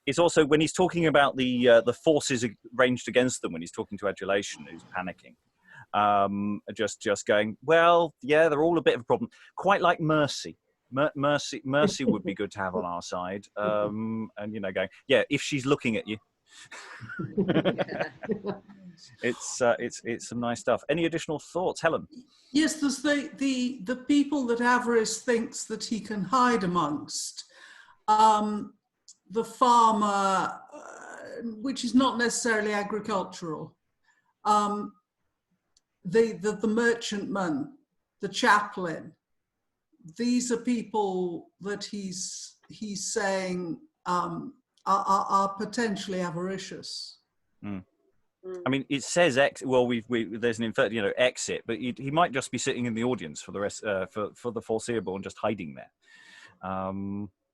it's also when he's talking about the forces ranged against them, when he's talking to Adulation, who's panicking. Just going, well, yeah, they're all a bit of a problem. Quite like Mercy. Mercy would be good to have on our side. And, you know, going, yeah, if she's looking at you. It's some nice stuff. Any additional thoughts, Helen? Yes, there's the people that Avarice thinks that he can hide amongst. The farmer, which is not necessarily agricultural. The merchantman, the chaplain, these are people that he's saying are potentially avaricious. I mean, it says there's an inferred, you know, exit, but he might just be sitting in the audience for the rest for the foreseeable and just hiding there.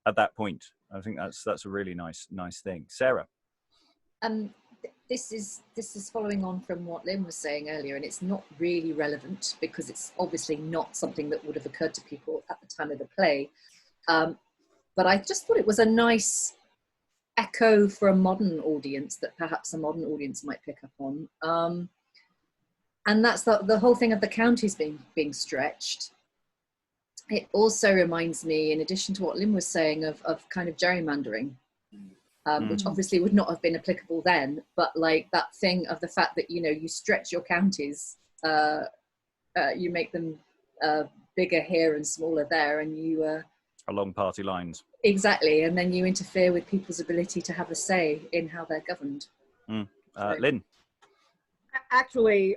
At that point, I think that's a really nice thing. Sarah. This is following on from what Lynn was saying earlier, and it's not really relevant because it's obviously not something that would have occurred to people at the time of the play. But I just thought it was a nice echo for a modern audience that perhaps a modern audience might pick up on. And that's the whole thing of the counties being stretched. It also reminds me, in addition to what Lynn was saying, of kind of gerrymandering. Which obviously would not have been applicable then, but like that thing of the fact that, you know, you stretch your counties, you make them bigger here and smaller there, and you... along party lines. Exactly, and then you interfere with people's ability to have a say in how they're governed. Lynn. Actually,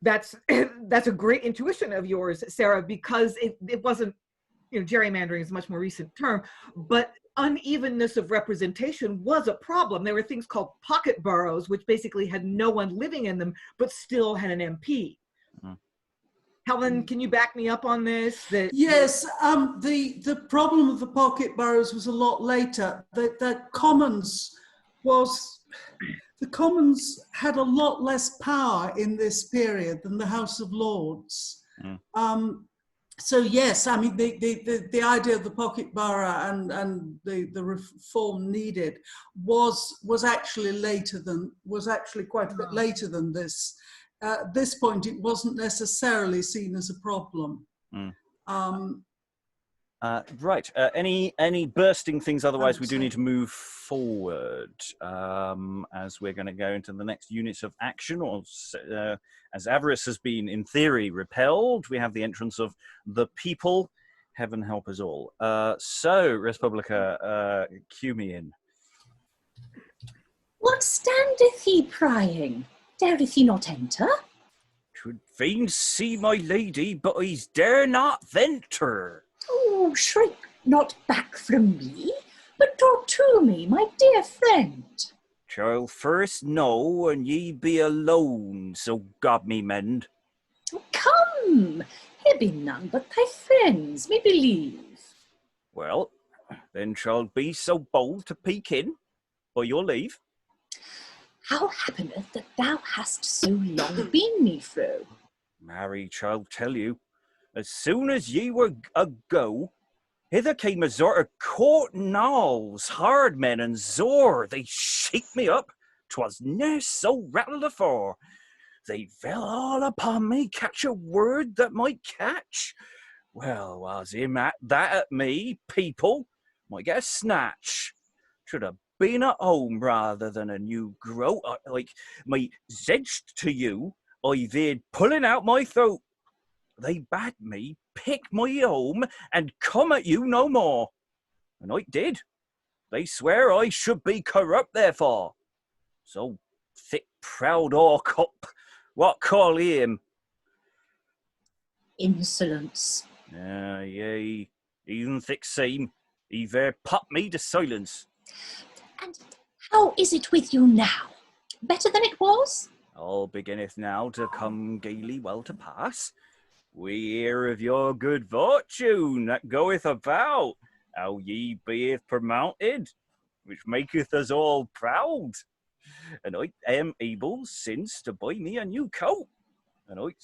that's a great intuition of yours, Sarah, because it wasn't, gerrymandering is a much more recent term, but unevenness of representation was a problem. There were things called pocket boroughs, which basically had no one living in them, but still had an MP. Helen, can you back me up on this? Yes, the problem of the pocket boroughs was a lot later. The Commons had a lot less power in this period than the House of Lords. So yes, I mean the idea of the pocket borough and the reform needed was actually quite a bit later than this. At this point, it wasn't necessarily seen as a problem. Right. Any bursting things? Otherwise, we do need to move forward as we're going to go into the next units of action. Or as Avarice has been, in theory, repelled, we have the entrance of the people. Heaven help us all. So, Respublica, cue me in. What standeth he prying? Dareth he not enter? Should fain see my lady, but he's dare not venture. Oh, shrink not back from me, but draw to me, my dear friend. Child first know, and ye be alone, so God me mend. Come, here be none but thy friends, me believe. Well, then shall be so bold to peek in, by your leave. How happeneth that thou hast so long been me fro? Marry, child, tell you, as soon as ye were a go, hither came a sort of court gnolls, hard men and zor. They shake me up, 'twas ne'er so rattled afore. They fell all upon me, catch a word that might catch. Well, was him at that at me, people, might get a snatch. Should have been at home rather than a new groat. Like my zedged to you, I veered pulling out my throat. They bade me pick my home and come at you no more. And I did. They swear I should be corrupt therefore. So thick proud orcop, what call him? Insolence. Yea, even thick seam, he there put me to silence. And how is it with you now? Better than it was? All beginneth now to come gaily well to pass. We hear of your good fortune that goeth about, how ye beeth promoted, which maketh us all proud. And I am able since to buy me a new coat, and I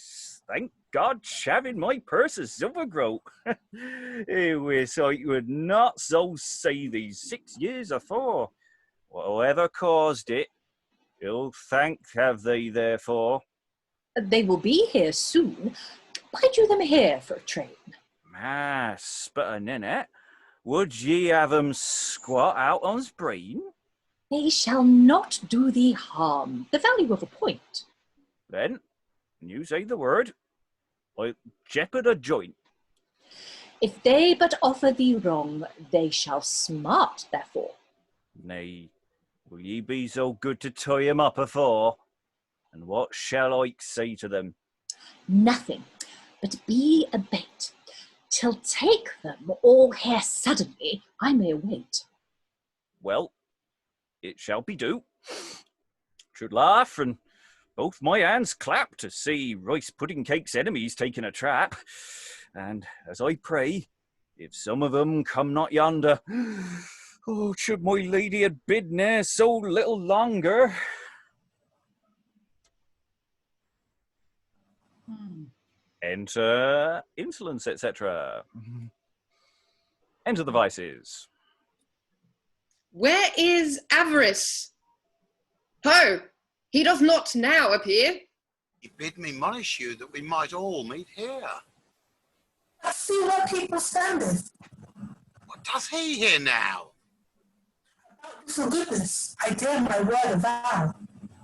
thank God shaving my purse a silver groat. I wish I would not so say these 6 years afore. Whatever caused it, ill thank have they therefore. They will be here soon. Bide you them here for a train. Mass, but a ninnet, would ye have 'em squat out on's brain? They shall not do thee harm. The value of a point. Then, you say the word, I'll jeopard a joint. If they but offer thee wrong, they shall smart therefore. Nay, will ye be so good to tie 'em up afore? And what shall I say to them? Nothing, but be a bait, till take them all here suddenly, I may await. Well, it shall be do. Should laugh and both my hands clap to see rice pudding cake's enemies taking a trap. And as I pray, if some of them come not yonder, oh, should my lady had bid ne'er so little longer. Enter Insolence, etc. Enter the vices. Where is Avarice? Ho! He does not now appear. He bid me monish you that we might all meet here. I see where people standeth. What does he here now? For goodness, I dare my word avow.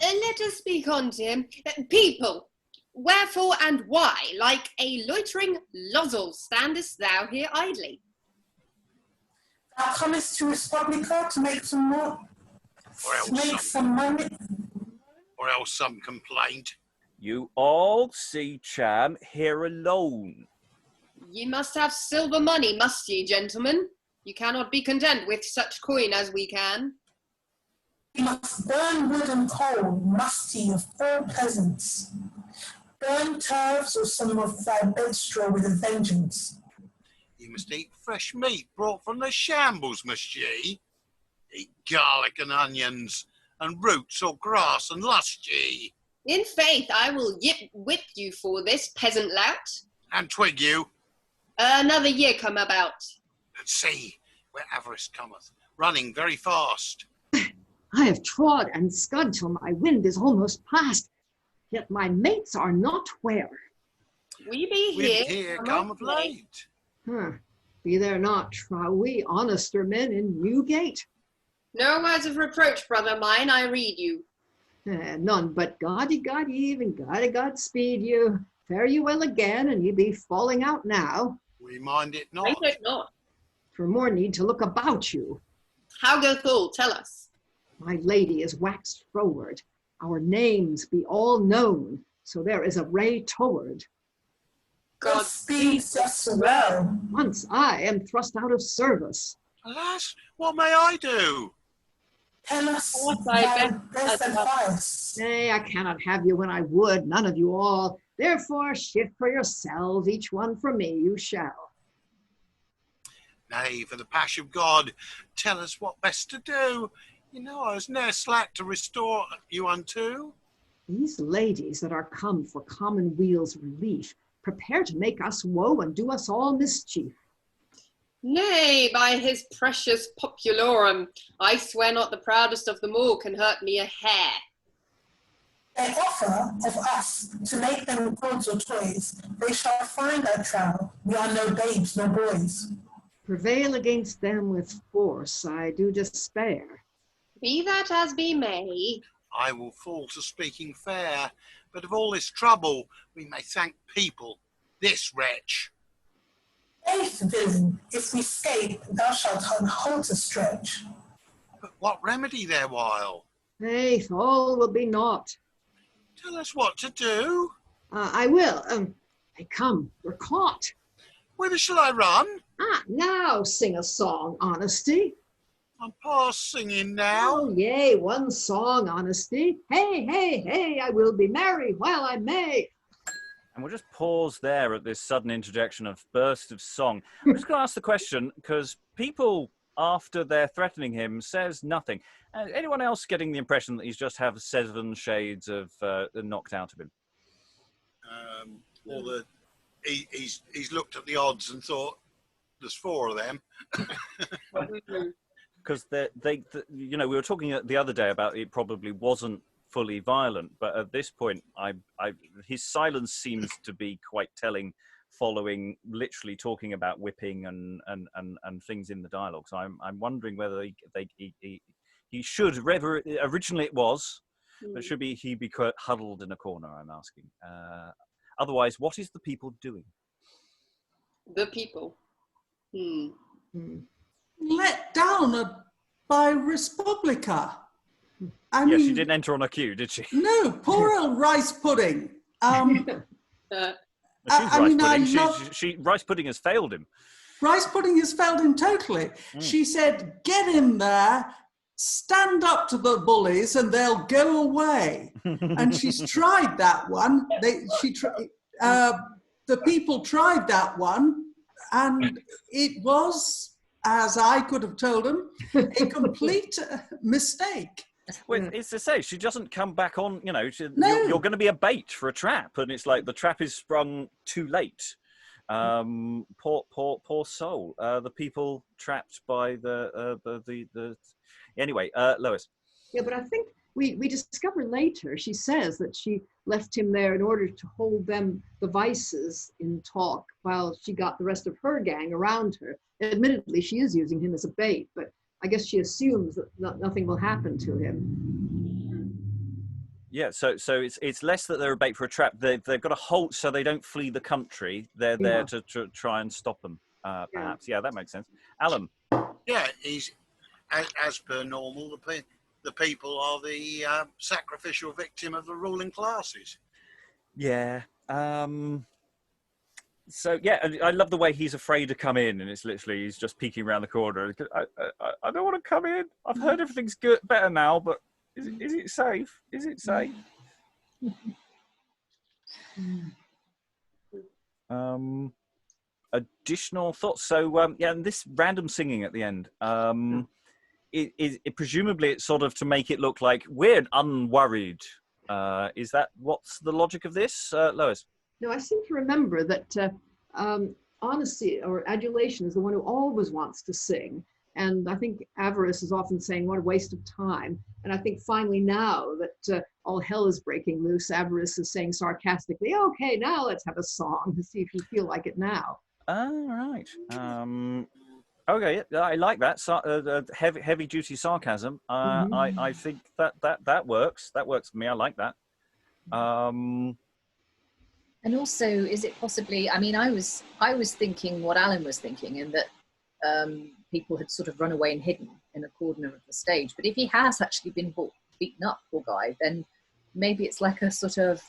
Let us speak on to him. People, wherefore and why, like a loitering lozzle, standest thou here idly? Thou comest to Respublica to make some more, to make some money. or else some complaint. You all see Cham here alone. Ye must have silver money, must ye, gentlemen? You cannot be content with such coin as we can. We must burn wood and coal, must ye, of all peasants. Burn turfs or some of thy bedstraw with a vengeance. You must eat fresh meat brought from the shambles, must ye? Eat garlic and onions, and roots or grass, and lust ye. In faith, I will whip you for this, peasant lout. And twig you. Another year come about. But see where Avarice cometh, running very fast. I have trod and scud till my wind is almost past, yet my mates are not where. We be here, come of late. Be there not, trow we, honester men in Newgate? No words of reproach, brother mine, I read you. None but God eve and God speed you. Fare you well again, and ye be falling out now. We mind it not. Mind it not. For more need to look about you. How goeth all? Tell us. My lady is waxed froward. Our names be all known, so there is a ray toward. God speeds us well. Once I am thrust out of service. Alas, what may I do? Tell us thy best advice. Nay, I cannot have you when I would, none of you all. Therefore shift for yourselves, each one for me you shall. Nay, for the pash of God, tell us what best to do. You know I was ne'er slack to restore you unto. These ladies that are come for commonweal's relief, prepare to make us woe and do us all mischief. Nay, by his precious populorum, I swear not the proudest of them all can hurt me a hair. They offer of us to make them goods or toys. They shall find, I trow, we are no babes nor boys. Prevail against them with force, I do despair. Be that as be may. I will fall to speaking fair, but of all this trouble we may thank people, this wretch. Faith, villain, if we scape, thou shalt unhold a stretch. But what remedy therewhile? Faith, all will be naught. Tell us what to do. I will. Hey, come, we're caught. Whither shall I run? Now sing a song, Honesty. I'm past singing now. Oh, yea, one song, Honesty. Hey, hey, hey, I will be merry while I may. And we'll just pause there at this sudden interjection of burst of song. I'm just going to ask the question, because people, after they're threatening him, says nothing. Anyone else getting the impression that he's just have 7 shades of knocked out of him? Or he's looked at the odds and thought, there's 4 of them. Because we were talking the other day about it probably wasn't fully violent, but at this point, his silence seems to be quite telling, following literally talking about whipping and things in the dialogue. So I'm wondering whether he should, originally it was, but should he be huddled in a corner? I'm asking. Otherwise, what is the people doing? The people. Let down by Respublica. I mean, she didn't enter on a queue, did she? No, poor old rice pudding. Rice pudding has failed him. Rice pudding has failed him totally. She said, get in there, stand up to the bullies and they'll go away. And she's tried that one. The people tried that one, and it was, as I could have told them, a complete mistake. Well, it's to say, she doesn't come back on, No. You're going to be a bait for a trap, and it's like the trap is sprung too late. Poor soul. The people trapped by Anyway, Lois. Yeah, but I think we discover later, she says that she left him there in order to hold them, the vices, in talk while she got the rest of her gang around her. Admittedly, she is using him as a bait, but I guess she assumes that nothing will happen to him. Yeah, so it's less that they're a bait for a trap. They've got to hold so they don't flee the country. They're there to try and stop them, perhaps. Yeah, that makes sense. Alan? Yeah, he's, as per normal, the people are the sacrificial victim of the ruling classes. Yeah. So yeah, I love the way he's afraid to come in, and it's literally he's just peeking around the corner. I don't want to come in. I've heard everything's good, better now, but is it safe? Is it safe? Additional thoughts. So yeah, and this random singing at the end. Presumably it's sort of to make it look like we're unworried. Is that what's the logic of this, Lois? No, I seem to remember that honesty or adulation is the one who always wants to sing. And I think Avarice is often saying, what a waste of time. And I think finally now that all hell is breaking loose, Avarice is saying sarcastically, okay, now let's have a song to see if you feel like it now. Oh, right. Okay, yeah, I like that. Heavy duty sarcasm. I think that works. That works for me. I like that. And also, is it possibly? I mean, I was thinking what Alan was thinking, and that people had sort of run away and hidden in a corner of the stage. But if he has actually been beaten up, poor guy, then maybe it's like a sort of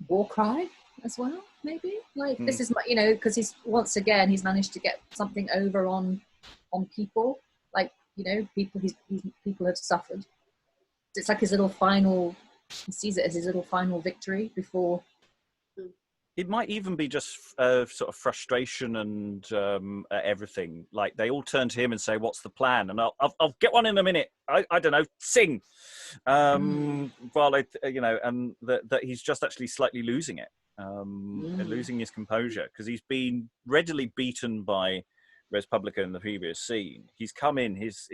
war cry as well. Maybe like this is my, because he's once again he's managed to get something over on people, like people people have suffered. It's like his little final. He sees it as his little final victory before. It might even be just sort of frustration and everything. Like they all turn to him and say, "What's the plan?" And I'll get one in a minute. I don't know, sing. While and that he's just actually slightly losing it. Losing his composure because he's been readily beaten by Respublica in the previous scene. He's come in, his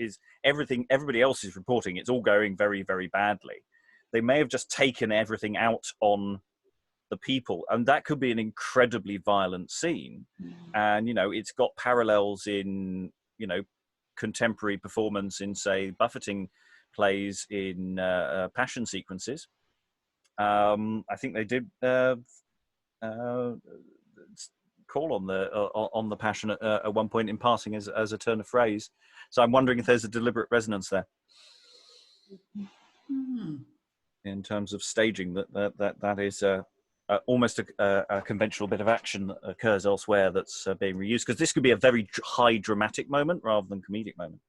everything, everybody else is reporting it's all going very, very badly. They may have just taken everything out on the people, and that could be an incredibly violent scene. And it's got parallels in contemporary performance in, say, buffeting plays in passion sequences. I think they did call on the passion at one point in passing as a turn of phrase. So I'm wondering if there's a deliberate resonance there in terms of staging. That is almost a conventional bit of action that occurs elsewhere that's being reused, because this could be a very high dramatic moment rather than comedic moment.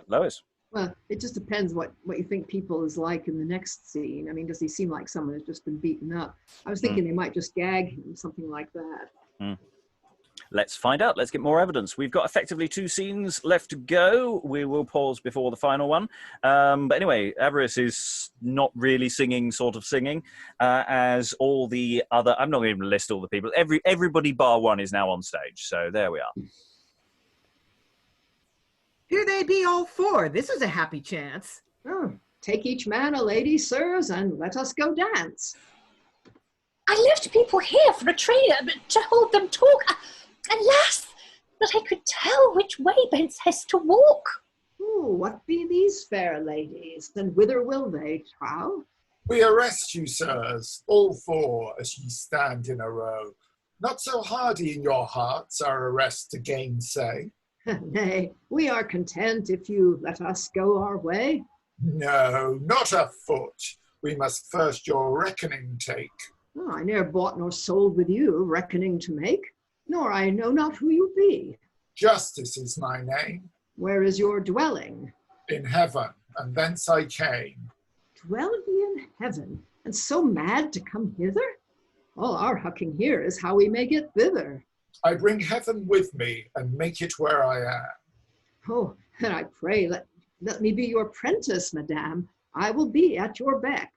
Lois? Well, it just depends what you think people is like in the next scene. I mean, does he seem like someone who's just been beaten up? I was thinking they might just gag him, something like that. Let's find out. Let's get more evidence. We've got effectively 2 scenes left to go. We will pause before the final one. But anyway, Avarice is not really singing, as all the other... I'm not going to list all the people. Everybody bar one is now on stage. So there we are. Here they be all 4. This is a happy chance. Oh, take each man a lady, sirs, and let us go dance. I left people here for a trainer to hold them talk. Alas, that I could tell which way best to walk. Oh, what be these fair ladies, and whither will they, trow? We arrest you, sirs, all 4, as ye stand in a row. Not so hardy in your hearts our arrest to gainsay. Nay, we are content if you let us go our way. No, not a foot. We must first your reckoning take. Oh, I ne'er bought nor sold with you, reckoning to make, nor I know not who you be. Justice is my name. Where is your dwelling? In heaven, and thence I came. Dwell ye in heaven, and so mad to come hither? All our hucking here is how we may get thither. I bring heaven with me, and make it where I am. Oh, then I pray, let me be your prentice, madame. I will be at your beck.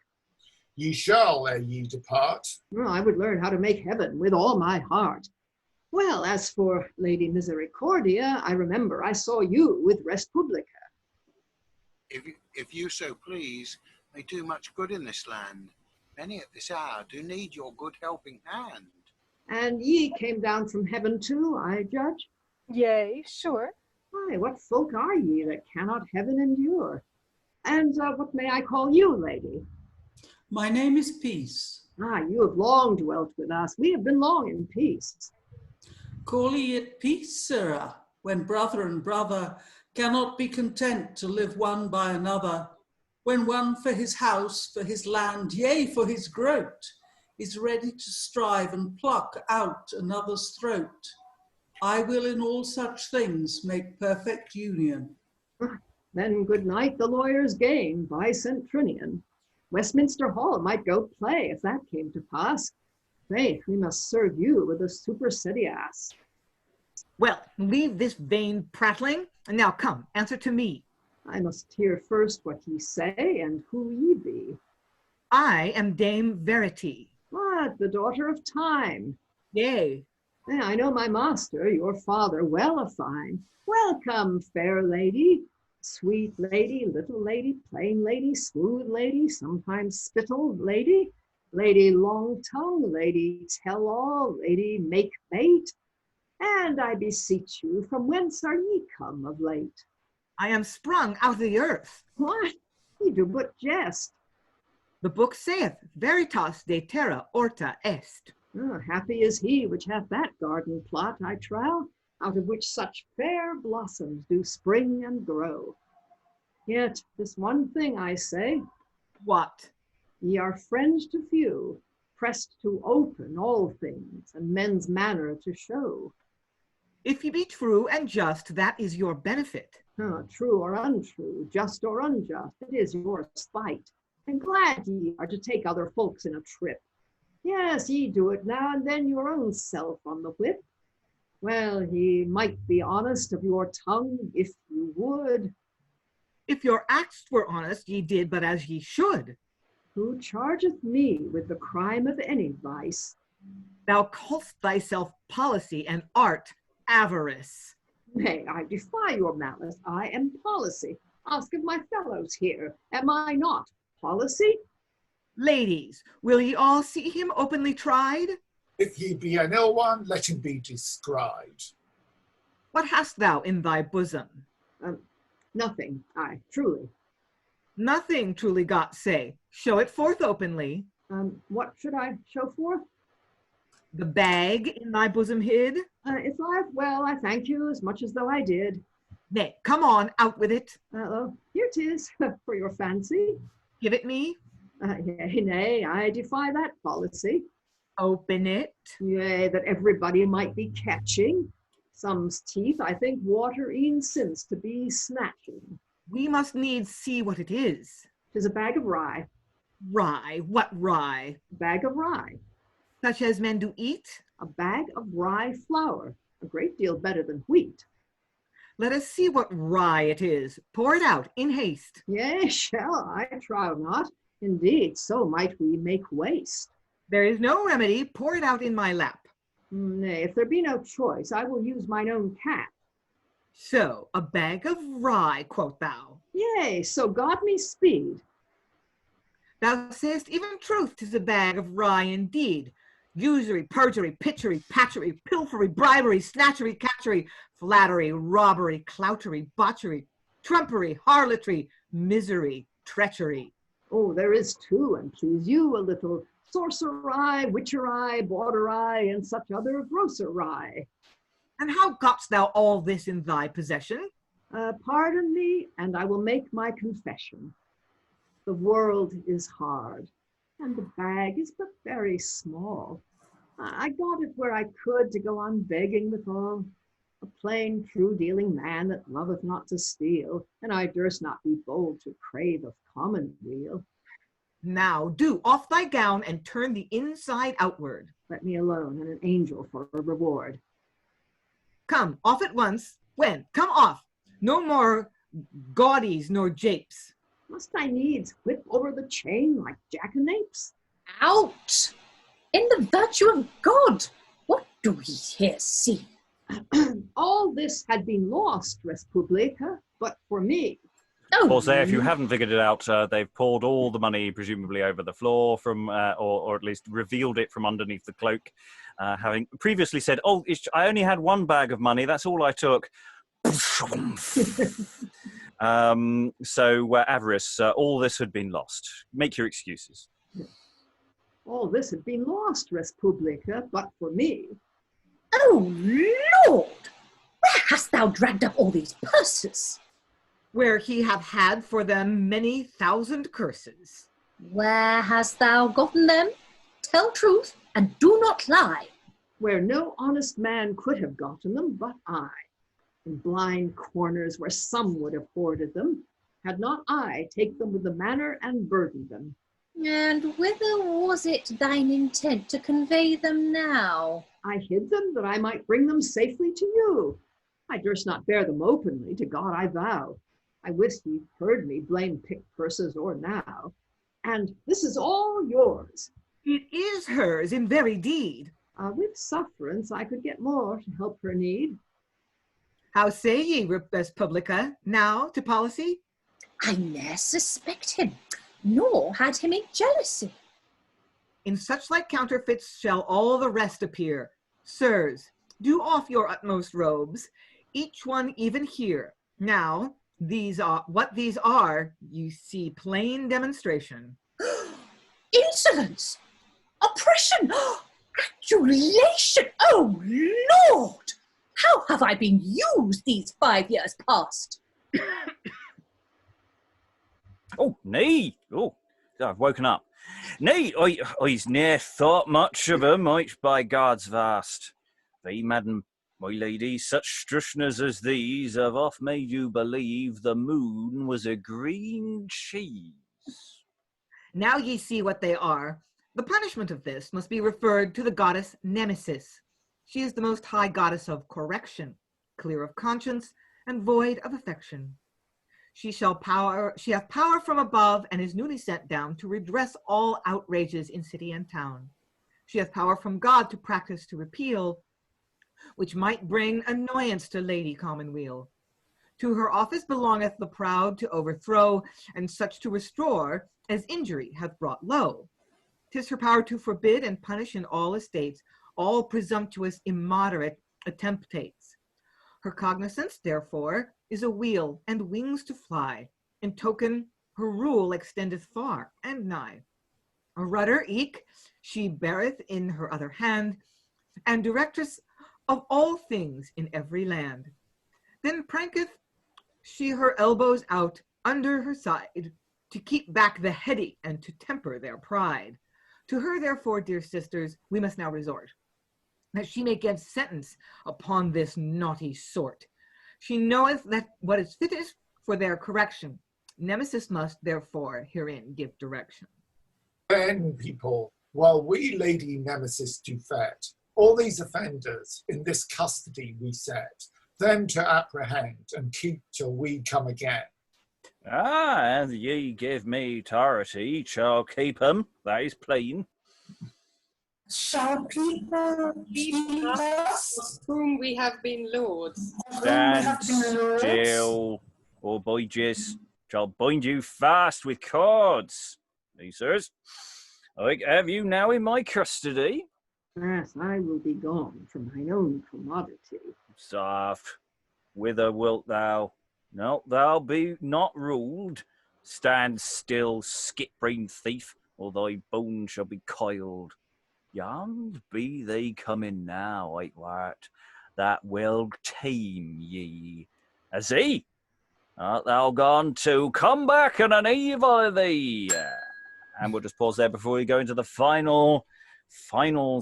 Ye shall ere ye depart. Well, I would learn how to make heaven with all my heart. Well, as for Lady Misericordia, I remember I saw you with Respublica. If you so please, may do much good in this land. Many at this hour do need your good helping hand. And ye came down from heaven too, I judge? Yea, sure. Why, what folk are ye that cannot heaven endure? And what may I call you, lady? My name is Peace. Ah, you have long dwelt with us. We have been long in peace. Call ye it peace, sirrah, when brother and brother cannot be content to live one by another, when one for his house, for his land, yea, for his groat, is ready to strive and pluck out another's throat. I will in all such things make perfect union. Then good night the lawyer's game, bicentennial. Westminster Hall might go play if that came to pass. Faith, we must serve you with a supersedias. Well, leave this vain prattling, and now come, answer to me. I must hear first what ye say and who ye be. I am Dame Verity. What, the daughter of Time? Yea. I know my master, your father, well a-fine. Welcome, fair lady, sweet lady, little lady, plain lady, smooth lady, sometimes spittle lady, lady long tongue, lady tell all, lady make bait. And I beseech you, from whence are ye come of late? I am sprung out of the earth. What? Ye do but jest. The book saith, Veritas de terra orta est. Oh, happy is he which hath that garden plot, I trow, out of which such fair blossoms do spring and grow. Yet this one thing I say. What? Ye are friends to few, pressed to open all things, and men's manner to show. If ye be true and just, that is your benefit. True or untrue, just or unjust, it is your spite. And glad ye are to take other folks in a trip. Yes, ye do it now and then your own self on the whip. Well, ye might be honest of your tongue, if you would. If your acts were honest, ye did but as ye should. Who chargeth me with the crime of any vice? Thou call'st thyself policy and art avarice. Nay, I defy your malice. I am policy. Ask of my fellows here, am I not policy? Ladies, will ye all see him openly tried? If ye be an ill one, let him be described. What hast thou in thy bosom? Nothing, I truly. Nothing, truly got say. Show it forth openly. What should I show forth? The bag in thy bosom hid? If I thank you as much as though I did. Nay, come on, out with it. Here 'tis, for your fancy. Give it me. Nay, I defy that policy. Open it. Yea, that everybody might be catching. Some's teeth, I think, water e'en since to be snatching. We must needs see what it is. 'Tis a bag of rye. Rye? What rye? A bag of rye. Such as men do eat? A bag of rye flour, a great deal better than wheat. Let us see what rye it is. Pour it out in haste. Yea, shall I trow not. Indeed, so might we make waste. There is no remedy. Pour it out in my lap. Nay, if there be no choice, I will use mine own cap. So, a bag of rye, quoth thou? Yea, so God me speed. Thou sayest even truth, 'tis a bag of rye indeed. Usury, perjury, pitchery, patchery, pilfery, bribery, snatchery, catchery, flattery, robbery, cloutery, botchery, trumpery, harlotry, misery, treachery. Oh, there is too, and please you a little, sorcery, witchery, bordery, and such other grocery. And how gotst thou all this in thy possession? Pardon me, and I will make my confession. The world is hard, and the bag is but very small. I got it where I could to go on begging withal. A plain, true-dealing man that loveth not to steal, and I durst not be bold to crave of commonweal. Now do off thy gown and turn the inside outward. Let me alone, and an angel for a reward. Come, off at once. When? Come off. No more gaudies nor japes. Must I needs whip over the chain like jackanapes? Out! In the virtue of God, what do we here see? All this had been lost, Respublica, but for me. Of course, if you haven't figured it out, they've poured all the money, presumably, over the floor from, or at least revealed it from underneath the cloak, having previously said, "Oh, I only had one bag of money. That's all I took." So, Avarice, all this had been lost. Make your excuses. All this had been lost, Respublica, but for me. Oh, Lord! Where hast thou dragged up all these purses? Where he hath had for them many thousand curses. Where hast thou gotten them? Tell truth, and do not lie. Where no honest man could have gotten them but I. In blind corners where some would have hoarded them, had not I take them with the manner and burdened them. And whither was it thine intent to convey them now? I hid them that I might bring them safely to you. I durst not bear them openly, to God I vow. I wis ye heard me blame picked purses or now. And this is all yours. It is hers in very deed. With sufferance I could get more to help her need. How say ye, Respublica, now to policy? I ne'er suspect him, nor had him in jealousy. In such like counterfeits shall all the rest appear. Sirs, do off your utmost robes, each one even here. Now, what these are, you see plain demonstration. Insolence! Oppression! Adulation! Oh, Lord! How have I been used these 5 years past? Oh, nay. Oh, I've woken up. Nay, I's ne'er thought much of her, much by God's vast. Thee, madam, my lady, such strushners as these have oft made you believe the moon was a green cheese. Now ye see what they are. The punishment of this must be referred to the goddess Nemesis. She is the most high goddess of correction, clear of conscience, and void of affection. She hath power from above and is newly sent down to redress all outrages in city and town. She hath power from God to practice to repeal, which might bring annoyance to Lady Commonweal. To her office belongeth the proud to overthrow, and such to restore as injury hath brought low. 'Tis her power to forbid and punish in all estates all presumptuous, immoderate attemptates. Her cognizance, therefore, is a wheel and wings to fly. In token, her rule extendeth far and nigh. A rudder eke she beareth in her other hand, and directress of all things in every land. Then pranketh she her elbows out under her side, to keep back the heady and to temper their pride. To her, therefore, dear sisters, we must now resort, that she may give sentence upon this naughty sort. She knoweth that what is fittest for their correction. Nemesis must, therefore, herein give direction. Then, people, while we Lady Nemesis do fet, all these offenders in this custody we set, them to apprehend and keep till we come again. Ah, and ye give me authority, shall keep 'em, that is plain. Shall people keep us? Whom we have been lords. Stand still, or boys shall bind you fast with cords. These sirs, I have you now in my custody. Yes, I will be gone from mine own commodity. Soft, whither wilt thou? No, thou be not ruled. Stand still, skip-brained thief, or thy bones shall be coiled. Yond be they coming now, I wot, that will tame ye. As he, art thou gone too? Come back and an evil thee. And we'll just pause there before we go into the final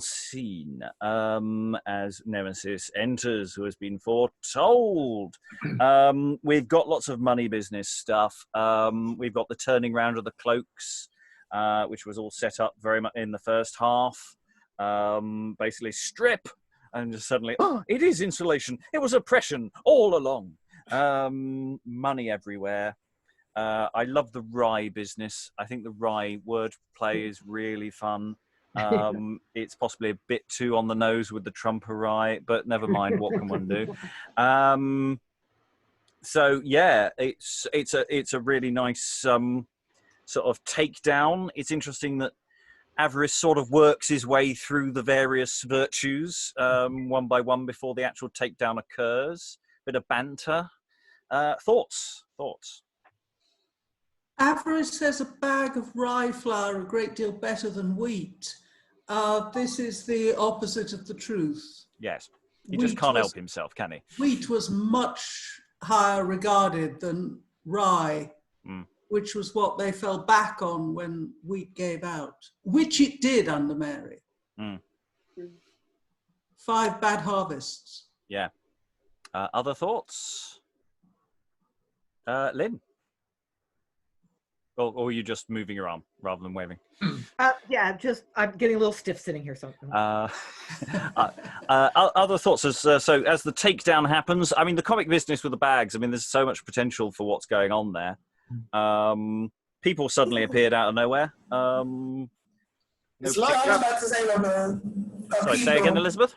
scene, as Nemesis enters, who has been foretold. We've got lots of money business stuff. We've got the turning round of the cloaks, which was all set up very much in the first half. Basically strip, and just suddenly, oh, it is insulation. It was oppression all along. Money everywhere. I love the rye business. I think the rye wordplay is really fun. It's possibly a bit too on the nose with the Trump rye, but never mind. What can one do? So yeah, it's a really nice sort of takedown. It's interesting that Avarice sort of works his way through the various virtues one by one before the actual takedown occurs. Bit of banter. Thoughts. Avarice says a bag of rye flour a great deal better than wheat. This is the opposite of the truth. Yes. He just can't help himself, can he? Wheat was much higher regarded than rye, which was what they fell back on when wheat gave out, which it did under Mary. 5 bad harvests. Yeah. Other thoughts? Lynn? Or are you just moving your arm rather than waving? Yeah, just I'm getting a little stiff sitting here. So. Other thoughts? As the takedown happens, I mean, the comic business with the bags, I mean, there's so much potential for what's going on there. People suddenly appeared out of nowhere. It's like I was about to say, Robert. Sorry, say again, Elizabeth?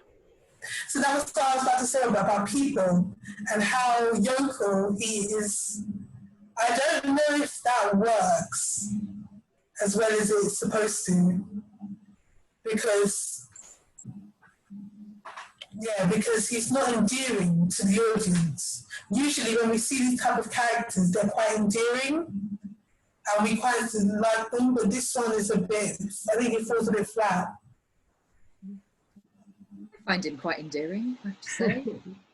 So that was what I was about to say about people and how yokel he is. I don't know if that works as well as it's supposed to. Because he's not endearing to the audience. Usually when we see these type of characters, they're quite endearing and we quite like them, but this one is I think it falls a bit flat. I find him quite endearing, I have to say.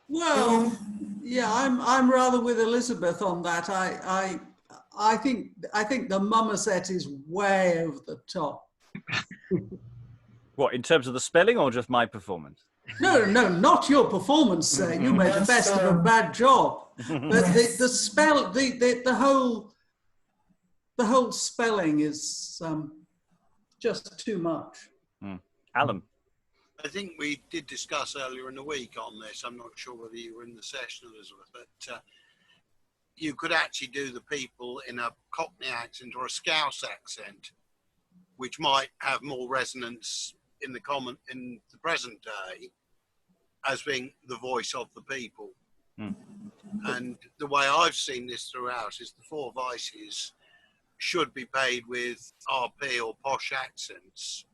Well, yeah, I'm rather with Elizabeth on that. I think the Mummerset is way over the top. What, in terms of the spelling or just my performance? No, not your performance, sir. You made the best of a bad job. But the spell, the whole spelling is just too much. Alan? I think we did discuss earlier in the week on this. I'm not sure whether you were in the session, Elizabeth, but you could actually do the people in a Cockney accent or a Scouse accent, which might have more resonance in the present day as being the voice of the people. And the way I've seen this throughout is the 4 vices should be paid with RP or posh accents.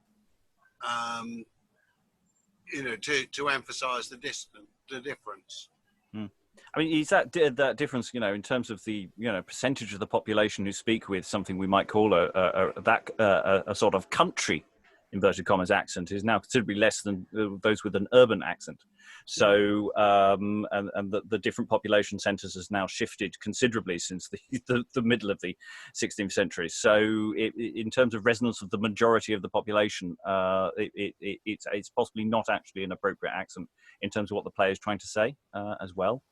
To emphasise the difference. I mean, is that difference, in terms of the, percentage of the population who speak with something we might call a sort of country, inverted commas, accent is now considerably less than those with an urban accent. So, and the different population centres has now shifted considerably since the middle of the 16th century. So, in terms of resonance of the majority of the population, it's possibly not actually an appropriate accent in terms of what the player is trying to say as well.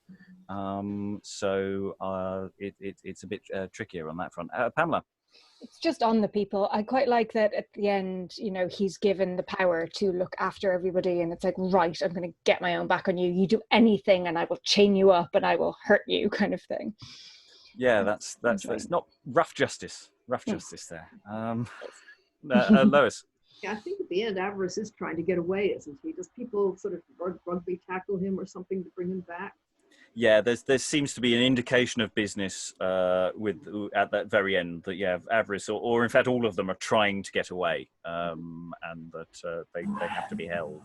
It's a bit trickier on that front. Pamela? It's just on the people. I quite like that at the end, he's given the power to look after everybody, and it's like, right, I'm going to get my own back on you. You do anything and I will chain you up and I will hurt you, kind of thing. Yeah, that's not rough justice. Rough justice there. Lois? Yeah, I think at the end, Avarice is trying to get away, isn't he? Does people sort of rugby tackle him or something to bring him back? Yeah, there seems to be an indication of business at that very end that Avarice or in fact all of them are trying to get away, and that they have to be held.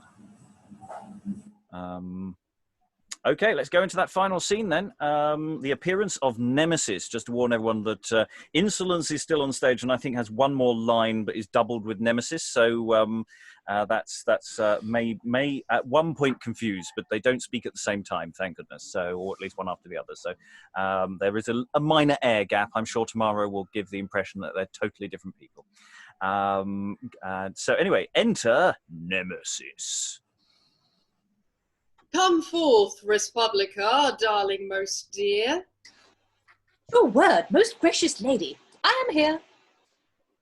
Okay, let's go into that final scene then. The appearance of Nemesis. Just to warn everyone that Insolence is still on stage and I think has one more line but is doubled with Nemesis. So that's may at one point confuse, but they don't speak at the same time, thank goodness. So, or at least one after the other. So there is a minor air gap. I'm sure Tamara will give the impression that they're totally different people. So anyway, enter Nemesis. Come forth, Respublica, darling most dear. Your word, most gracious lady. I am here.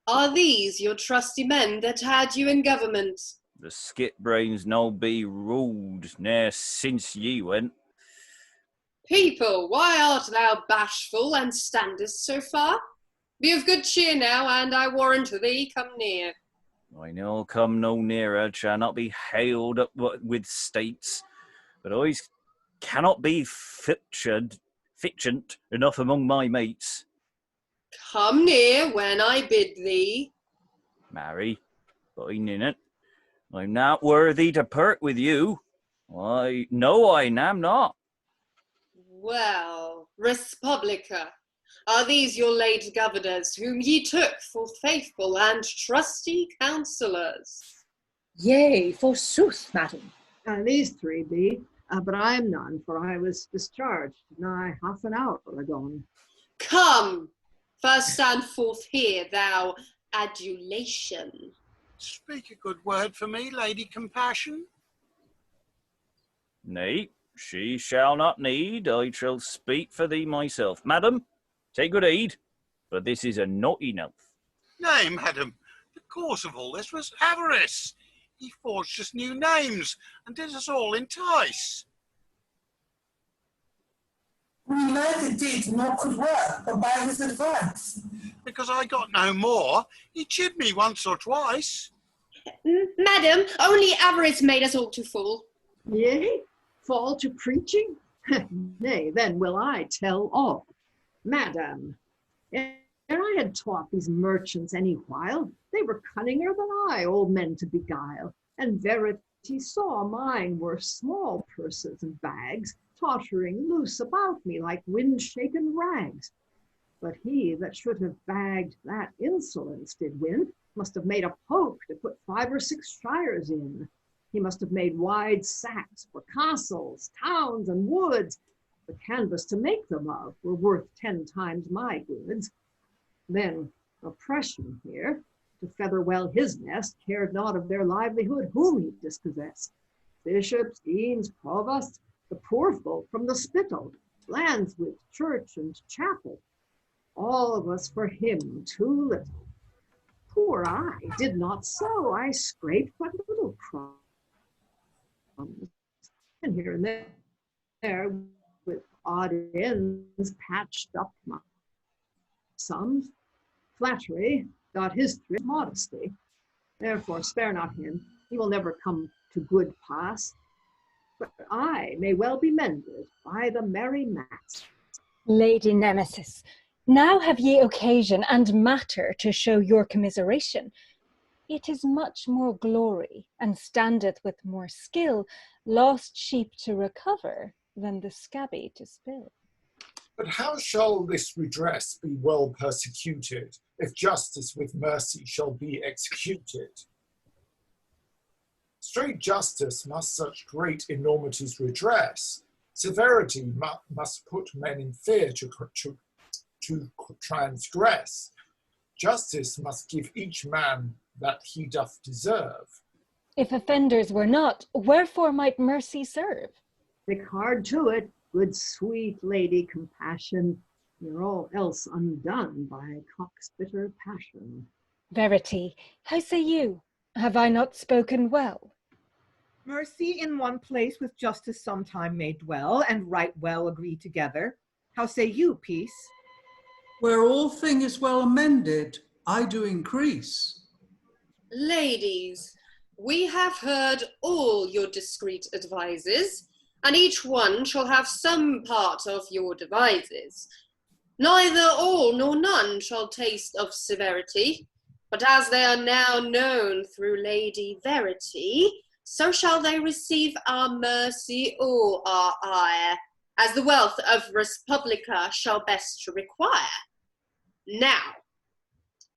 Are these your trusty men that had you in government? The skit-brains no be ruled ne'er since ye went. People, why art thou bashful and standest so far? Be of good cheer now, and I warrant thee, come near. I know come no nearer, shall not be hailed up with states, but I cannot be fictioned enough among my mates. Come near when I bid thee. Marry, by ninnet, I'm not worthy to part with you. I know I am not. Well, Respublica, are these your late governors, whom ye took for faithful and trusty counsellors? Yea, forsooth, madam. These three be, but I am none, for I was discharged nigh half an hour agone. Come, first stand forth here, thou Adulation. Speak a good word for me, Lady Compassion. Nay, she shall not need. I shall speak for thee myself. Madam, take good heed, for this is a naughty oath. Nay, madam, the cause of all this was Avarice. He forged us new names and did us all entice. We neither did nor could work, but by his advice. Because I got no more, he chid me once or twice. Madam, only Avarice made us all to fool. Yea, fall to preaching? Nay, then will I tell all. Madam, ere I had taught these merchants any while, they were cunninger than I, old men to beguile, and Veritas saw mine were small purses and bags, tottering loose about me like wind-shaken rags. But he that should have bagged that Insolence did win, must have made a poke to put 5 or 6 shires in. He must have made wide sacks for castles, towns, and woods. The canvas to make them of were worth 10 times my goods. Then oppression here, to feather well his nest, cared not of their livelihood whom he dispossessed. Bishops, deans, provosts, the poor folk from the spittle, lands with church and chapel. All of us for him too little. Poor I did not so, I scraped but little crumbs, and here and there with odd ends patched up my sums. Flattery got his thrift modesty. Therefore spare not him, he will never come to good pass. But I may well be mended by the merry mass. Lady Nemesis, now have ye occasion and matter to show your commiseration. It is much more glory, and standeth with more skill, lost sheep to recover than the scabby to spill. But how shall this redress be well persecuted, if justice with mercy shall be executed? Straight justice must such great enormities redress. Severity must put men in fear to transgress. Justice must give each man that he doth deserve. If offenders were not, wherefore might mercy serve? Stick hard to it, good sweet Lady Compassion. You're all else undone by cock's bitter passion. Verity, how say you? Have I not spoken well? Mercy in one place with justice sometime may dwell, and right well agree together. How say you, peace? Where all thing is well amended, I do increase. Ladies, we have heard all your discreet advices, and each one shall have some part of your devises. Neither all nor none shall taste of severity, but as they are now known through Lady Verity, so shall they receive our mercy or our ire, as the wealth of Respublica shall best require. Now,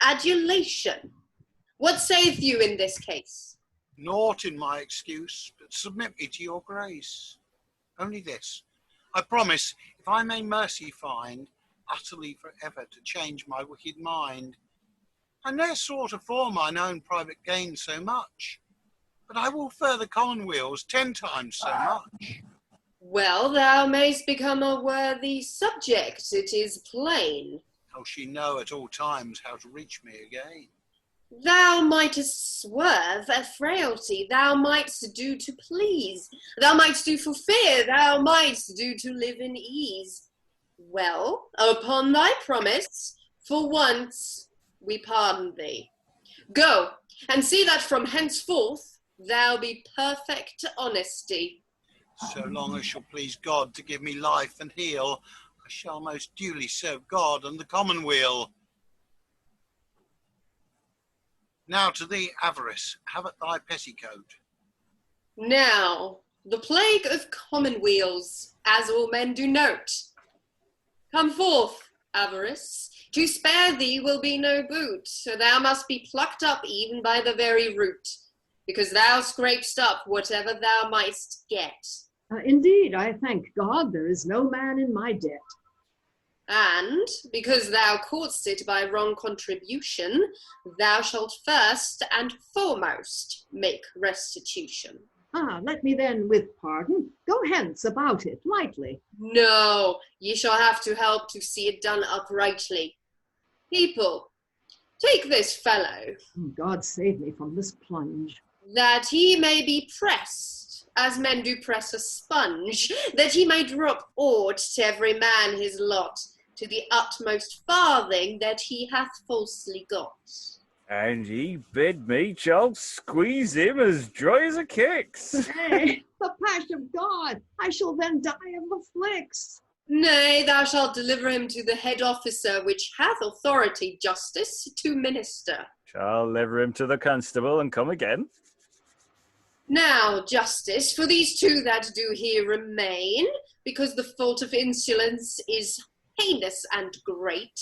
adulation. What saith you in this case? Naught in my excuse, but submit me to your grace. Only this, I promise, if I may mercy find, utterly forever to change my wicked mind. I ne'er sought for mine own private gain so much, but I will further commonweal's 10 times so much. Well, thou mayst become a worthy subject, it is plain. Shall she know at all times how to reach me again? Thou mightest swerve at frailty, thou mightst do to please, thou mightst do for fear, thou mightst do to live in ease. Well, upon thy promise, for once we pardon thee. Go, and see that from henceforth thou be perfect honesty. So long as shall please God to give me life and heal, I shall most duly serve God and the commonweal. Now to thee, Avarice, have at thy petticoat. Now, the plague of commonweals, as all men do note. Come forth, Avarice, to spare thee will be no boot, so thou must be plucked up even by the very root. because thou scrapest up whatever thou mightst get. Indeed, I thank God there is no man in my debt. And because thou caught'st it by wrong contribution, thou shalt first and foremost make restitution. Let me then, with pardon, go hence about it lightly. No, ye shall have to help to see it done uprightly. People, take this fellow, God save me from this plunge. that he may be pressed, as men do press a sponge, that he may drop aught to every man his lot, to the utmost farthing that he hath falsely got. And he bid me, Charles, squeeze him as dry as a kicks. Hey, the patch of God, I shall then die of the flicks. Nay, thou shalt deliver him to the head officer, which hath authority, justice, to minister. Shall lever him to the constable and come again. Now, justice, for these two that do here remain, because the fault of insolence is heinous and great,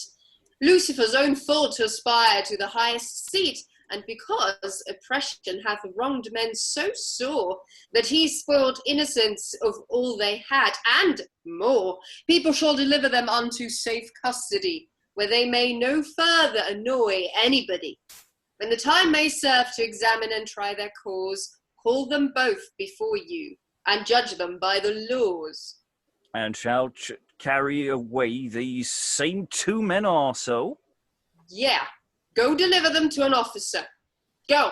Lucifer's own fault to aspire to the highest seat, and because oppression hath wronged men so sore that he spoiled innocence of all they had, and more, people shall deliver them unto safe custody, where they may no further annoy anybody. When the time may serve to examine and try their cause, call them both before you, and judge them by the laws. And shall carry away these same two men also? Yeah, go deliver them to an officer. Go.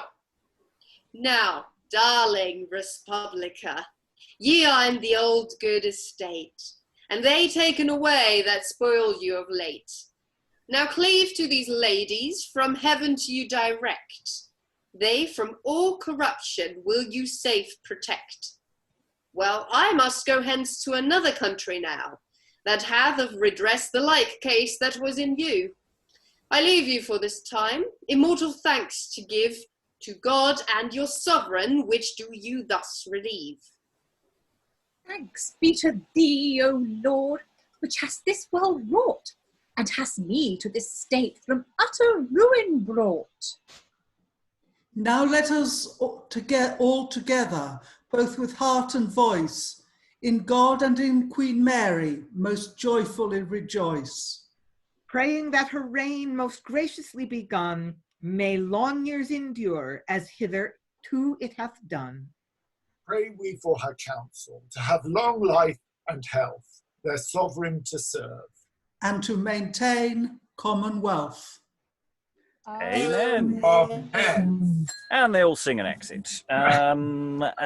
Now, darling Respublica, ye are in the old good estate, and they taken away that spoil you of late. Now cleave to these ladies, from heaven to you direct. They from all corruption will you safe protect. Well, I must go hence to another country now, that hath of redress the like case that was in you. I leave you for this time, immortal thanks to give to God and your sovereign, which do you thus relieve. Thanks be to thee, O Lord, which hast this well wrought, and hast me to this state from utter ruin brought. Now let us all together, both with heart and voice, in God and in Queen Mary, most joyfully rejoice. Praying that her reign most graciously begun may long years endure as hitherto it hath done. Pray we for her counsel, to have long life and health, their sovereign to serve. And to maintain commonwealth. Amen. Amen. And they all sing an exit. Happiness.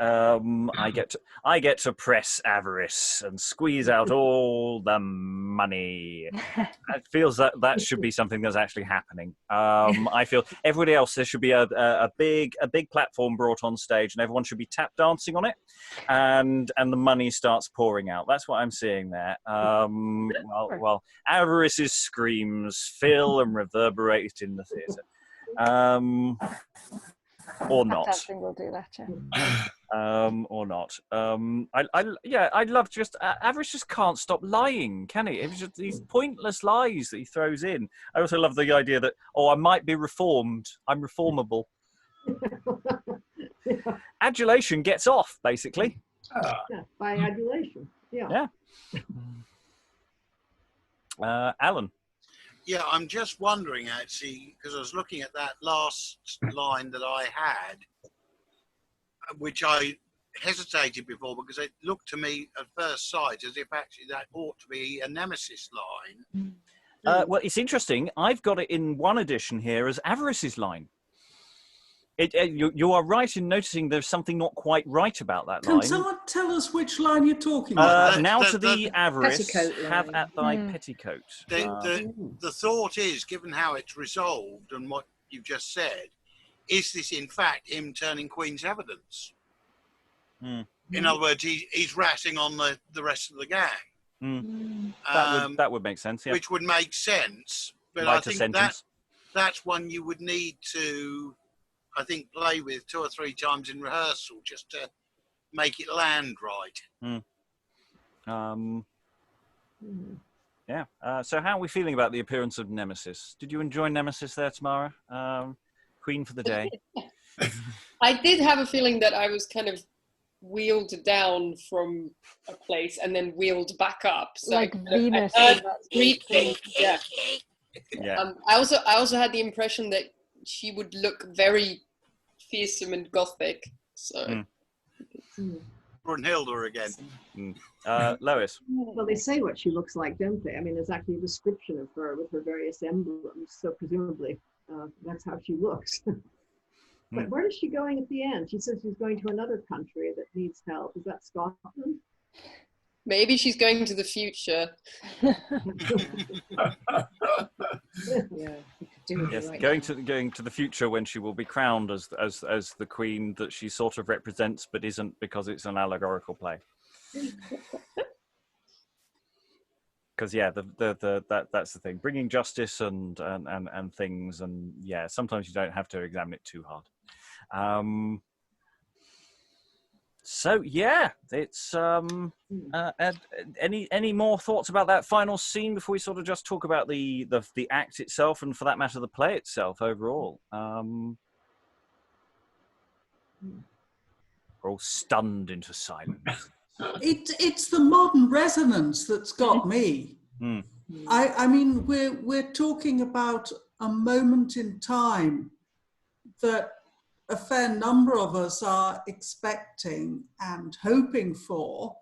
I get to press Avarice and squeeze out all the money. It feels that should be something that's actually happening. I feel everybody else, there should be a big platform brought on stage, and everyone should be tap dancing on it, and the money starts pouring out. That's what I'm seeing there. Well, Avarice's screams fill and reverberate in the theatre. Or not. Dancing will do that, Or not. I'd love just Avarice just can't stop lying, can he? It's just these pointless lies that he throws in. I also love the idea that I might be reformed. I'm reformable. Adulation gets off, basically. Yeah, by adulation. Yeah. Alan. Yeah, I'm just wondering actually, because I was looking at that last line that I had, which I hesitated before because it looked to me at first sight as if actually that ought to be a Nemesis line. Well, it's interesting. I've got it in one edition here as Avarice's line. You are right in noticing there's something not quite right about that line. Can someone tell us which line you're talking about? Now to the Avarice, have line. at thy petticoat. The thought is, given how it's resolved and what you've just said, is this in fact him turning Queen's evidence? In other words, he's ratting on the rest of the gang. That would make sense, yeah. Which would make sense, but Write I a think sentence. that's one you would need to, I think, play with 2 or 3 times in rehearsal just to make it land right. So how are we feeling about the appearance of Nemesis? Did you enjoy Nemesis there, Tamara? queen for the day. I did have a feeling that I was kind of wheeled down from a place and then wheeled back up. So like Venus. Yeah. Yeah. I also had the impression that she would look very fearsome and gothic. So. Brunhilde again. Lois. Well, they say what she looks like, don't they? I mean, there's actually a description of her with her various emblems, so presumably that's how she looks. But where is she going at the end? She says she's going to another country that needs help. Is that Scotland? Maybe she's going to the future. Yes, going to the future when she will be crowned as the queen that she sort of represents, but isn't, because it's an allegorical play. Because that's the thing, bringing justice and things, and yeah, sometimes you don't have to examine it too hard. So yeah, it's any more thoughts about that final scene before we sort of just talk about the act itself, and for that matter the play itself overall? We're all stunned into silence. It's the modern resonance that's got me. I mean, we're talking about a moment in time that a fair number of us are expecting and hoping for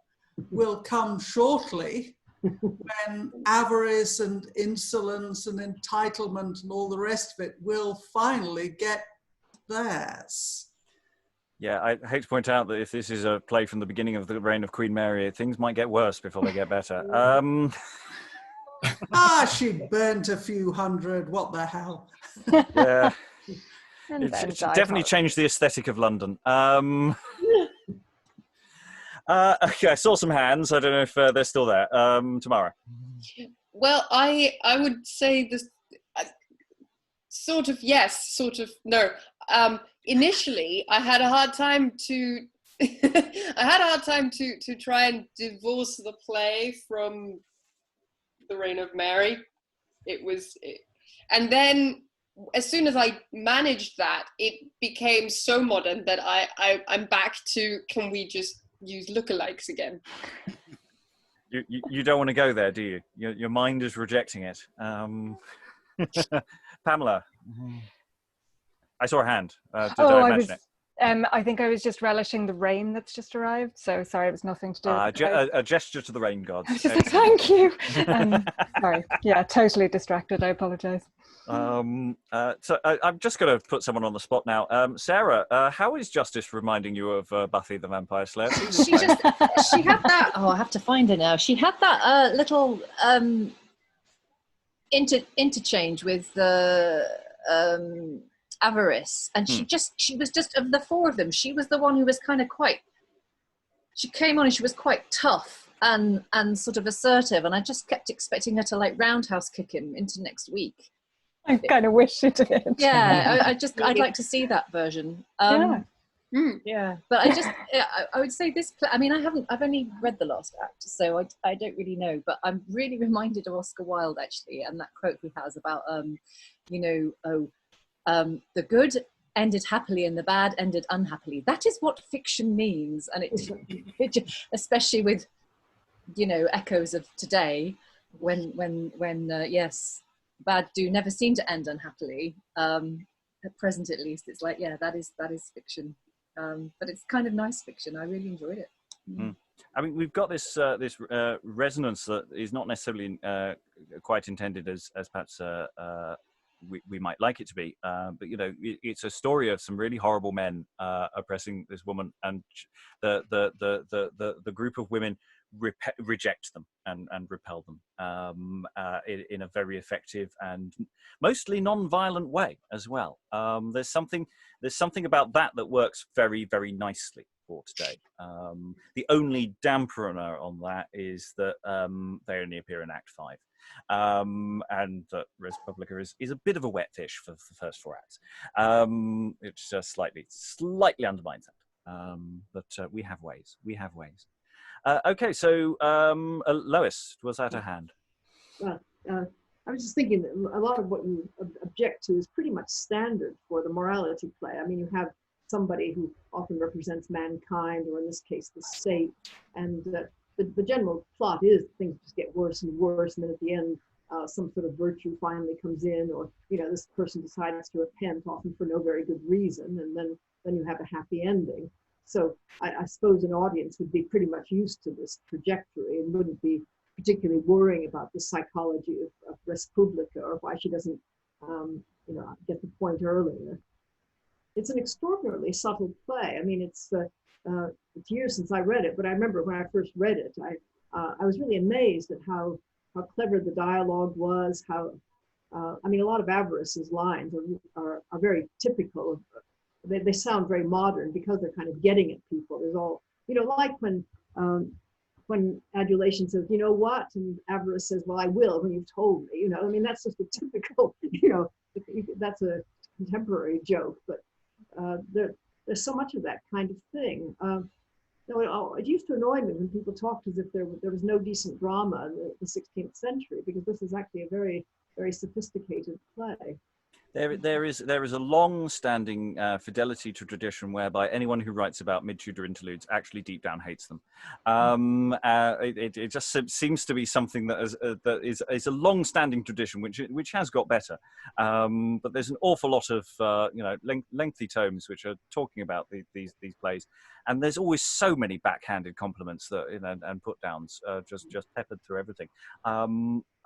will come shortly, when avarice and insolence and entitlement and all the rest of it will finally get theirs. Yeah, I hate to point out that if this is a play from the beginning of the reign of Queen Mary, things might get worse before they get better. She burnt a few hundred, what the hell. Yeah. It's definitely changed the aesthetic of London. Okay, I saw some hands. I don't know if they're still there. Tamara. Well, I would say this sort of yes, sort of no. Initially, I had a hard time to to try and divorce the play from the reign of Mary. And then as soon as I managed that, it became so modern that I'm back to, can we just use lookalikes again? You don't want to go there, do you? Your mind is rejecting it. Pamela, I saw a hand. Did I mention it? I think I was just relishing the rain that's just arrived. So sorry, it was nothing to do with a gesture to the rain gods. I was just like, thank you. Sorry, yeah, totally distracted. I apologise. So I'm just going to put someone on the spot now. Sarah, how is Justice reminding you of Buffy the Vampire Slayer? She had that. Oh, I have to find her now. She had that little interchange with the Avarice, and she was just, of the four of them, she was the one who was kind of she came on and she was quite tough and sort of assertive, and I just kept expecting her to like roundhouse kick him into next week. I kind of wish she did. Yeah, I'd like to see that version. Yeah, but I would say this play, I mean, I've only read the last act, so I don't really know, but I'm really reminded of Oscar Wilde actually, and that quote he has about the good ended happily and the bad ended unhappily. That is what fiction means, and it just, especially with echoes of today, when yes, bad do never seem to end unhappily. At present, at least, it's like, yeah, that is fiction, but it's kind of nice fiction. I really enjoyed it. I mean, we've got this resonance that is not necessarily quite intended as perhaps we might like it to be, but it's a story of some really horrible men oppressing this woman, and the group of women reject them and repel them in a very effective and mostly non-violent way as well. There's something about that works very, very nicely for today. The only dampener on that is that they only appear in Act 5. And that Respublica is a bit of a wet fish for the first 4 acts. It just slightly undermines that. But we have ways. Okay, so Lois, was that a hand? Well, I was just thinking that a lot of what you object to is pretty much standard for the morality play. I mean, you have somebody who often represents mankind, or in this case, the state, and the general plot is things just get worse and worse, and then at the end, some sort of virtue finally comes in, or this person decides to repent, often for no very good reason, and then you have a happy ending. So I suppose an audience would be pretty much used to this trajectory and wouldn't be particularly worrying about the psychology of Respublica, or why she doesn't, get the point earlier. It's an extraordinarily subtle play. I mean, it's years since I read it, but I remember when I first read it, I was really amazed at how clever the dialogue was. How, I mean, a lot of Avarice's lines are very typical. They sound very modern because they're kind of getting at people. There's all, like when Adulation says, "You know what?" and Avarice says, "Well, I will when you've told me." I mean, that's just a typical, that's a contemporary joke, but there's so much of that kind of thing. It used to annoy me when people talked as if there was no decent drama in the 16th century, because this is actually a very, very sophisticated play. There is a long-standing fidelity to tradition whereby anyone who writes about mid-Tudor interludes actually deep down hates them. It just seems to be something that is a long-standing tradition which has got better. But there's an awful lot of lengthy tomes which are talking about these plays, and there's always so many backhanded compliments that and put downs just peppered through everything.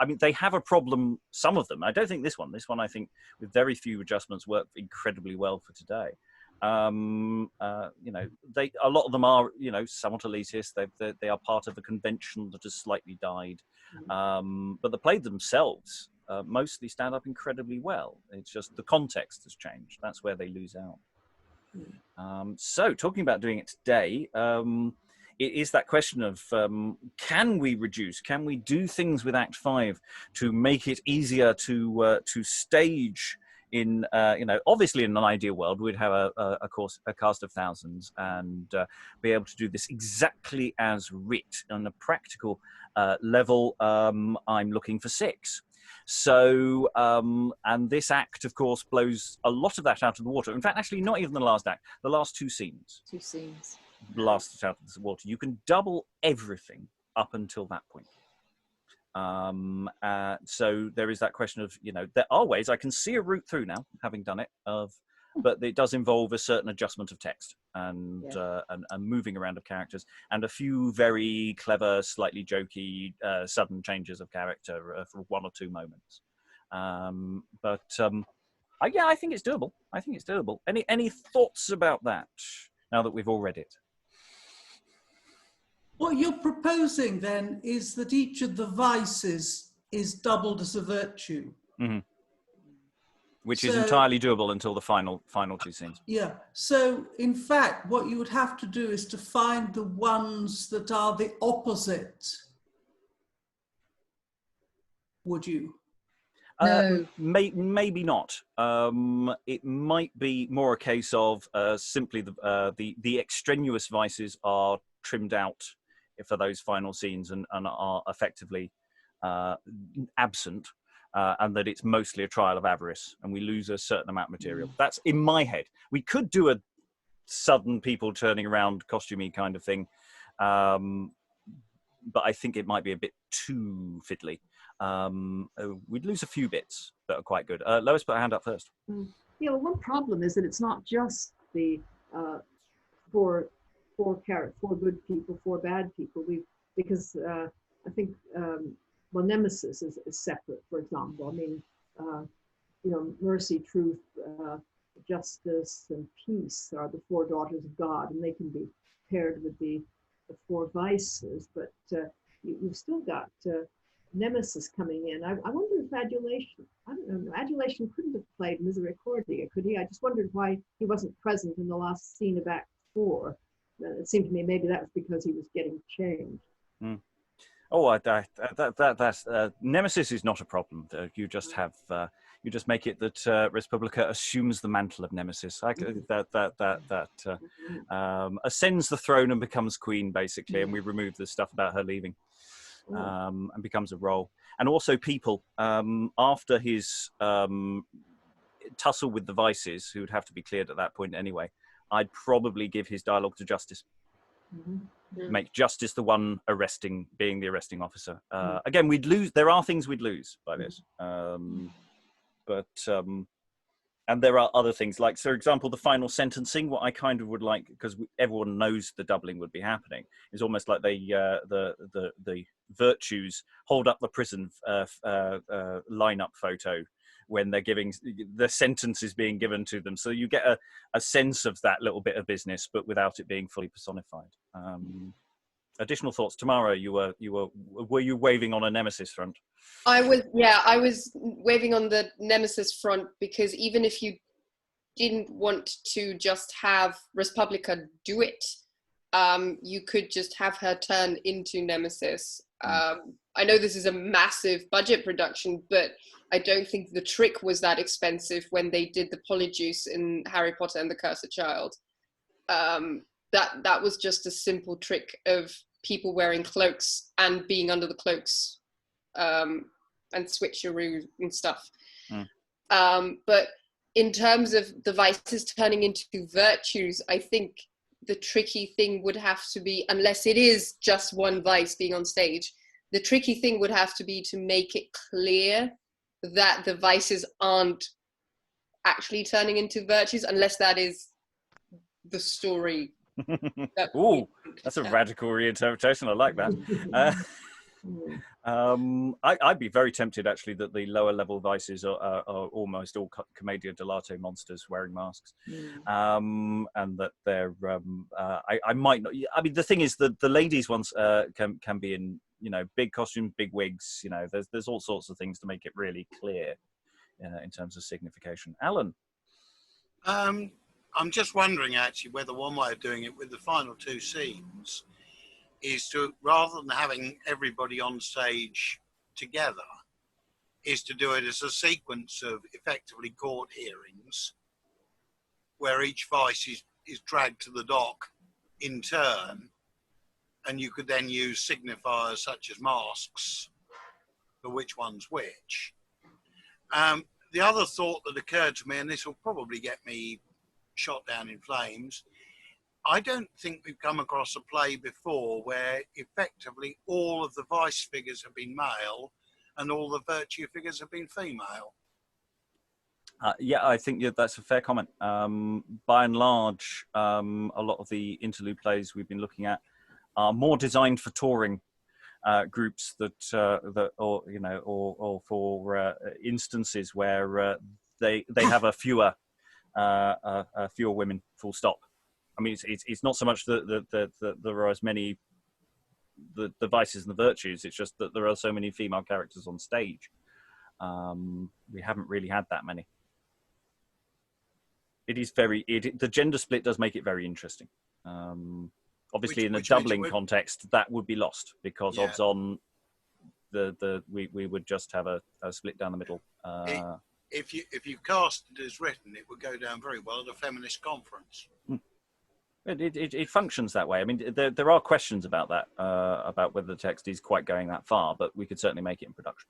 I mean, they have a problem, some of them. I don't think this one. This one, I think, with very few adjustments, worked incredibly well for today. A lot of them are, somewhat elitist. They are part of a convention that has slightly died. But the plays themselves mostly stand up incredibly well. It's just the context has changed. That's where they lose out. So, talking about doing it today, it is that question of can we do things with Act 5 to make it easier to stage in, obviously in an ideal world, we'd have a cast of thousands and be able to do this exactly as writ. On a practical level, I'm looking for 6. So, and this act, of course, blows a lot of that out of the water. In fact, actually, not even the last act, the last 2 scenes. 2 scenes. Blasted out of the water. You can double everything up until that point. So there is that question of, there are ways I can see a route through now, having done it, but it does involve a certain adjustment of text and moving around of characters and a few very clever, slightly jokey, sudden changes of character for 1 or 2 moments. I think it's doable. Any thoughts about that now that we've all read it? What you're proposing then is that each of the vices is doubled as a virtue. Mm-hmm. Which is entirely doable until the final 2 scenes. Yeah. So in fact, what you would have to do is to find the ones that are the opposite. Would you? No. Maybe not. It might be more a case of simply the extraneous vices are trimmed out for those final scenes and are effectively absent, and that it's mostly a trial of avarice, and we lose a certain amount of material. That's in my head. We could do a sudden people turning around costumey kind of thing, but I think it might be a bit too fiddly. We'd lose a few bits that are quite good. Lois put her hand up first. Yeah, well, one problem is that it's not just the four good people, 4 bad people. Because I think Nemesis is separate. For example, I mean, mercy, truth, justice, and peace are the 4 daughters of God, and they can be paired with the 4 vices. But you've still got Nemesis coming in. I wonder if Adulation, I don't know, Adulation couldn't have played Misericordia, could he? I just wondered why he wasn't present in the last scene of Act 4. It seemed to me maybe that was because he was getting changed. Oh, that's Nemesis is not a problem. You just have you just make it that Respublica assumes the mantle of Nemesis. Ascends the throne and becomes queen, basically, and we remove the stuff about her leaving. and becomes a role. And also people, after his tussle with the vices, who would have to be cleared at that point anyway, I'd probably give his dialogue to Justice. Make Justice the one being the arresting officer. Again, we'd lose. There are things we'd lose by this, and there are other things, like, for example, the final sentencing. What I kind of would like, because everyone knows the doubling would be happening, is almost like the virtues hold up the prison lineup photo when they're giving the sentence is being given to them. So you get a sense of that little bit of business, but without it being fully personified. Additional thoughts, Tamara? Were you waving on a Nemesis front? I was waving on the Nemesis front, because even if you didn't want to just have Respublica do it, you could just have her turn into Nemesis. I know this is a massive budget production, but I don't think the trick was that expensive when they did the polyjuice in Harry Potter and the Cursed Child. That was just a simple trick of people wearing cloaks and being under the cloaks, and switcheroo and stuff. But in terms of the vices turning into virtues, I think the tricky thing would have to be, unless it is just one vice being on stage, the tricky thing would have to be to make it clear that the vices aren't actually turning into virtues, unless that is the story. Ooh, that's a radical reinterpretation. I like that. I'd be very tempted, actually, that the lower level vices are almost all Commedia dell'arte monsters wearing masks, and that they're. I might not. I mean, the thing is that the ladies ones can be in, big costumes, big wigs. There's all sorts of things to make it really clear in terms of signification. Alan. I'm just wondering, actually, whether one way of doing it with the final two scenes is to, rather than having everybody on stage together, is to do it as a sequence of effectively court hearings where each vice is dragged to the dock in turn, and you could then use signifiers such as masks for which one's which. The other thought that occurred to me, and this will probably get me shot down in flames, I don't think we've come across a play before where effectively all of the vice figures have been male and all the virtue figures have been female. Yeah, I think that's a fair comment. By and large, a lot of the interlude plays we've been looking at are more designed for touring groups or for instances where they have a fewer women, full stop. I mean, it's not so much that there are as many the vices and the virtues. It's just that there are so many female characters on stage. We haven't really had that many. It is the gender split does make it very interesting. Obviously, in a doubling context, that would be lost because odds on we would just have a split down the middle. If you cast it as written, it would go down very well at a feminist conference. It functions that way. I mean, there are questions about that, about whether the text is quite going that far, but we could certainly make it in production.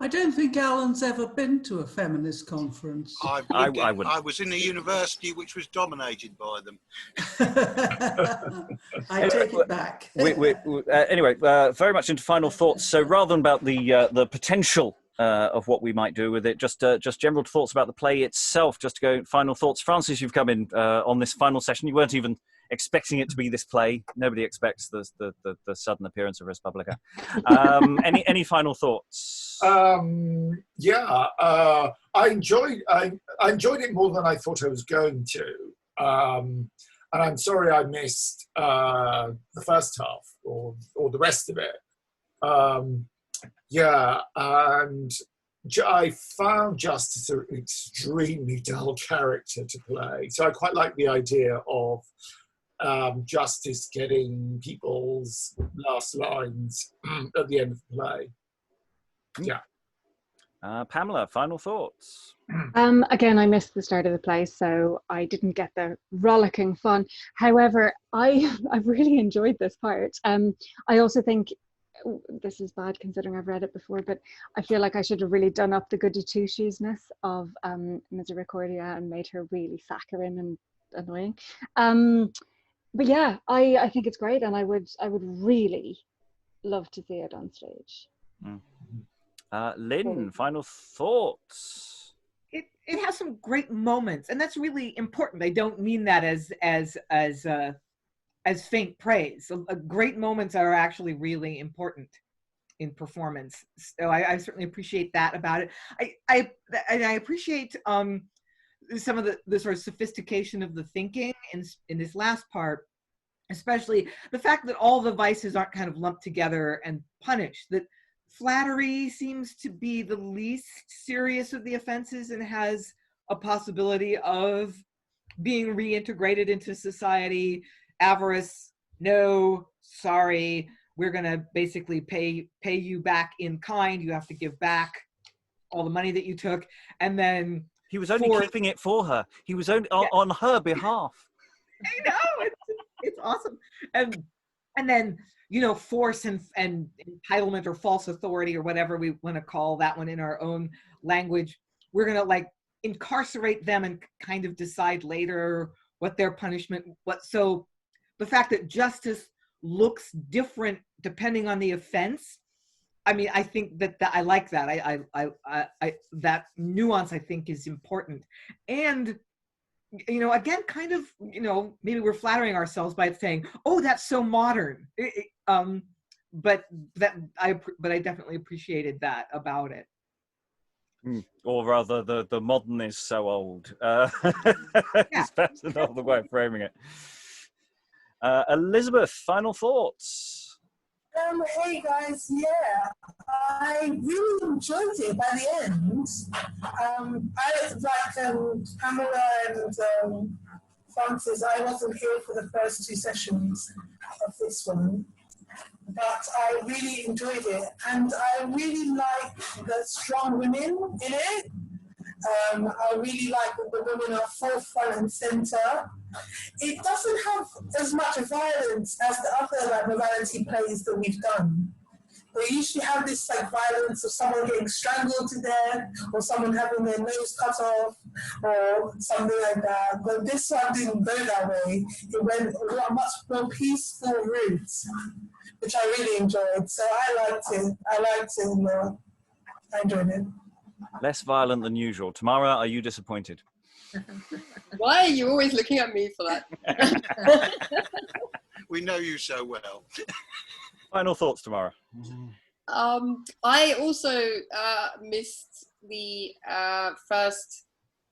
I don't think Alan's ever been to a feminist conference. I was in a university which was dominated by them. I take it back. Anyway, very much into final thoughts. So rather than about the potential of what we might do with it, just general thoughts about the play itself. Just to go, final thoughts. Francis, you've come in on this final session. You weren't even expecting it to be this play. Nobody expects the sudden appearance of Respublica. Any final thoughts? I enjoyed it more than I thought I was going to. And I'm sorry I missed the first half or the rest of it. And I found Justice an extremely dull character to play. So I quite like the idea of Justice getting people's last lines at the end of the play. Yeah. Pamela, final thoughts? Again, I missed the start of the play, so I didn't get the rollicking fun. However, I've really enjoyed this part. I also think this is bad considering I've read it before, but I feel like I should have really done up the goody two-shoesness of Misericordia and made her really saccharine and annoying. But yeah, I think it's great, and I would really love to see it on stage. Lynn, final thoughts? It has some great moments, and that's really important. I don't mean that as faint praise. Great moments are actually really important in performance. So I certainly appreciate that about it. I appreciate some of the sort of sophistication of the thinking in this last part, especially the fact that all the vices aren't kind of lumped together and punished, that flattery seems to be the least serious of the offenses and has a possibility of being reintegrated into society. Avarice, no, sorry, we're gonna basically pay you back in kind. You have to give back all the money that you took. And then he was only keeping it for her. He was only on her behalf. I know, it's awesome. And then, you know, force and entitlement or false authority or whatever we want to call that one in our own language. We're gonna like incarcerate them and kind of decide later what their punishment. So the fact that justice looks different depending on the offense. I mean, I think that I like that. I that nuance I think is important. And you know, again, kind of, you know, maybe we're flattering ourselves by saying, "Oh, that's so modern." But I definitely appreciated that about it. Or rather, the modern is so old. It's better not the way of framing it. Elizabeth, final thoughts? Hey guys, yeah, I really enjoyed it by the end. I like Pamela and Francis. I wasn't here for the first two sessions of this one, but I really enjoyed it, and I really like the strong women in it. I really like that the women are forefront and center. It doesn't have as much violence as the other like morality plays that we've done. They usually have this like violence of someone getting strangled to death, or someone having their nose cut off, or something like that. But this one didn't go that way. It went a much more peaceful route, which I really enjoyed. So I liked it. I enjoyed it. Less violent than usual. Tamara, are you disappointed? Why are you always looking at me for that? We know you so well. Final thoughts, Tamara? I also missed the first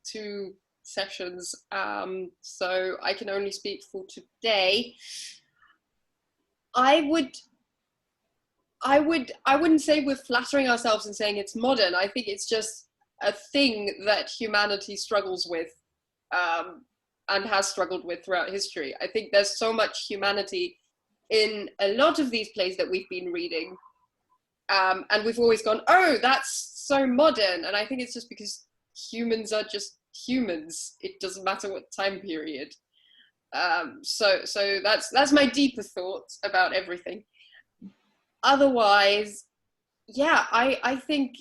two sessions, so I can only speak for today. I wouldn't say we're flattering ourselves and saying it's modern. I think it's just a thing that humanity struggles with and has struggled with throughout history. I think there's so much humanity in a lot of these plays that we've been reading. And we've always gone, oh, that's so modern. And I think it's just because humans are just humans. It doesn't matter what time period. So that's my deeper thoughts about everything. Otherwise, yeah, I think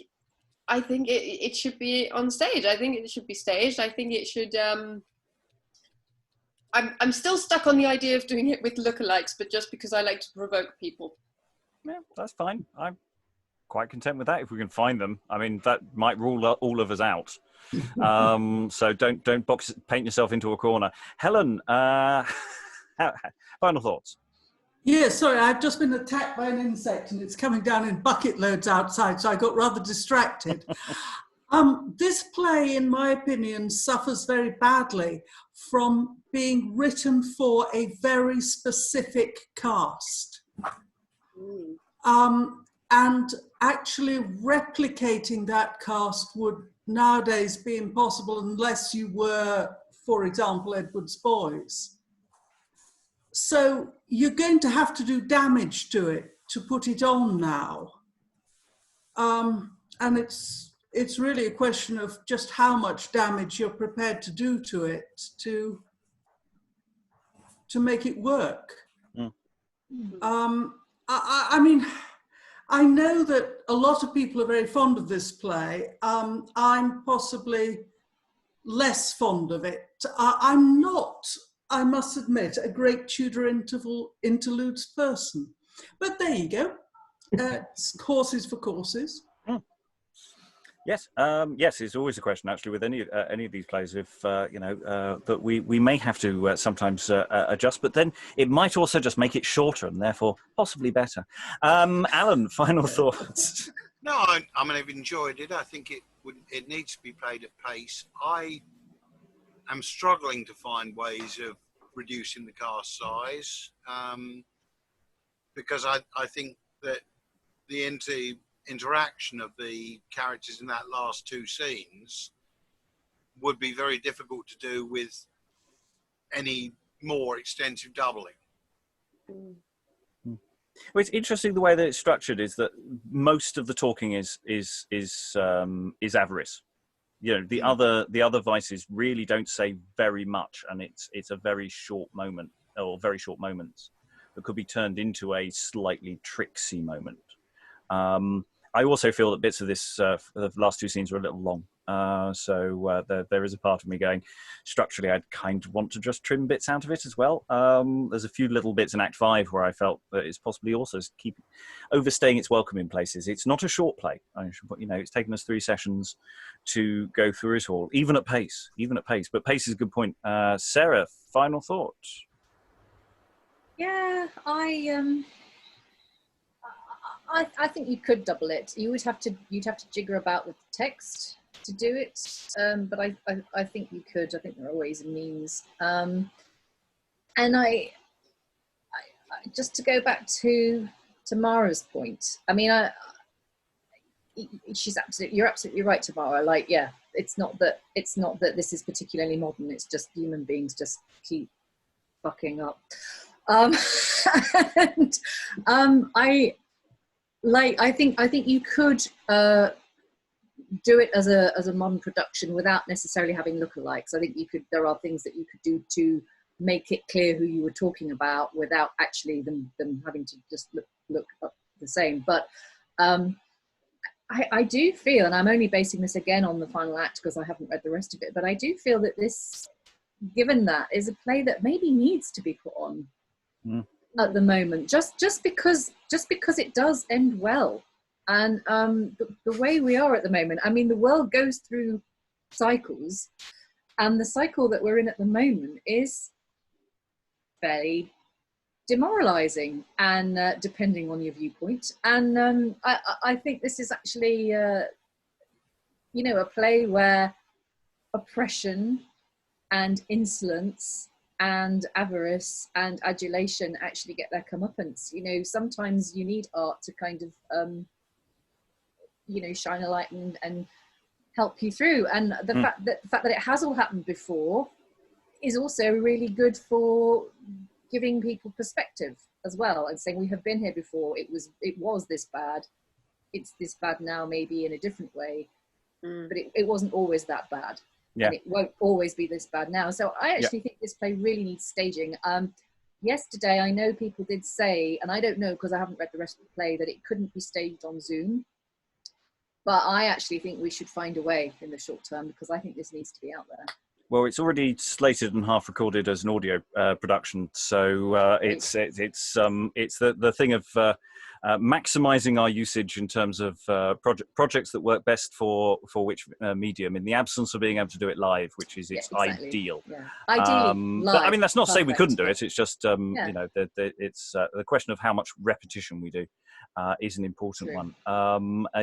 it should be on stage. I think it should be staged. I think it should. I'm still stuck on the idea of doing it with lookalikes, but just because I like to provoke people. Yeah, that's fine. I'm quite content with that if we can find them. I mean, that might rule all of us out. So don't paint yourself into a corner. Helen, final thoughts? Yeah, sorry, I've just been attacked by an insect and it's coming down in bucket loads outside, so I got rather distracted. This play, in my opinion, suffers very badly from being written for a very specific cast. And actually replicating that cast would nowadays be impossible unless you were, for example, Edward's Boys. So you're going to have to do damage to it to put it on now. And it's really a question of just how much damage you're prepared to do to it to make it work. Mm. I mean, I know that a lot of people are very fond of this play. I'm possibly less fond of it. I'm not, I must admit, a great Tudor interludes person. But there you go. It's horses for courses. Yes, yes, it's always a question actually with any of these plays, if you know, that we may have to sometimes adjust, but then it might also just make it shorter and therefore possibly better. Alan, final thoughts? No, I mean, I've enjoyed it. I think it needs to be played at pace. I am struggling to find ways of reducing the cast size, because I think that the interaction of the characters in that last two scenes would be very difficult to do with any more extensive doubling. Well, it's interesting the way that it's structured is that most of the talking is Avarice. You know, the other vices really don't say very much, and it's a very short moment, or very short moments that could be turned into a slightly tricksy moment. I also feel that bits of this, the last two scenes, are a little long. So there is a part of me going, structurally, I'd kind of want to just trim bits out of it as well. There's a few little bits in Act 5 where I felt that it's possibly also overstaying its welcome in places. It's not a short play. You know, it's taken us 3 sessions to go through it all, even at pace. But pace is a good point. Sarah, final thoughts? Yeah, I think you could double it. You'd have to jigger about with the text to do it, but I think you could. I think there are ways and means. And I just to go back to Tamara's point. I mean, you're absolutely right, Tamara. Like, yeah, it's not that this is particularly modern. It's just human beings just keep fucking up. I think you could do it as a modern production without necessarily having lookalikes. I think there are things that you could do to make it clear who you were talking about without actually them having to just look up the same. But I do feel, and I'm only basing this again on the final act because I haven't read the rest of it, but I do feel that this, given that, is a play that maybe needs to be put on at the moment, just because it does end well. And the way we are at the moment, I mean, the world goes through cycles, and the cycle that we're in at the moment is fairly demoralizing, and depending on your viewpoint. And I think this is actually a play where oppression and insolence and avarice and adulation actually get their comeuppance. You know, sometimes you need art to kind of shine a light and help you through. And the fact that it has all happened before is also really good for giving people perspective as well, and saying we have been here before. It was this bad. It's this bad now, maybe in a different way, but it wasn't always that bad. Yeah. And it won't always be this bad now. So I actually think this play really needs staging. Yesterday, I know people did say, and I don't know because I haven't read the rest of the play, that it couldn't be staged on Zoom. But I actually think we should find a way in the short term, because I think this needs to be out there. Well, it's already slated and half recorded as an audio production, so it's the thing of maximising our usage in terms of projects that work best for which medium, in the absence of being able to do it live, which is ideal. Yeah. Ideally, live, but I mean, that's not to say we couldn't do it. It's just it's the question of how much repetition we do is an important one.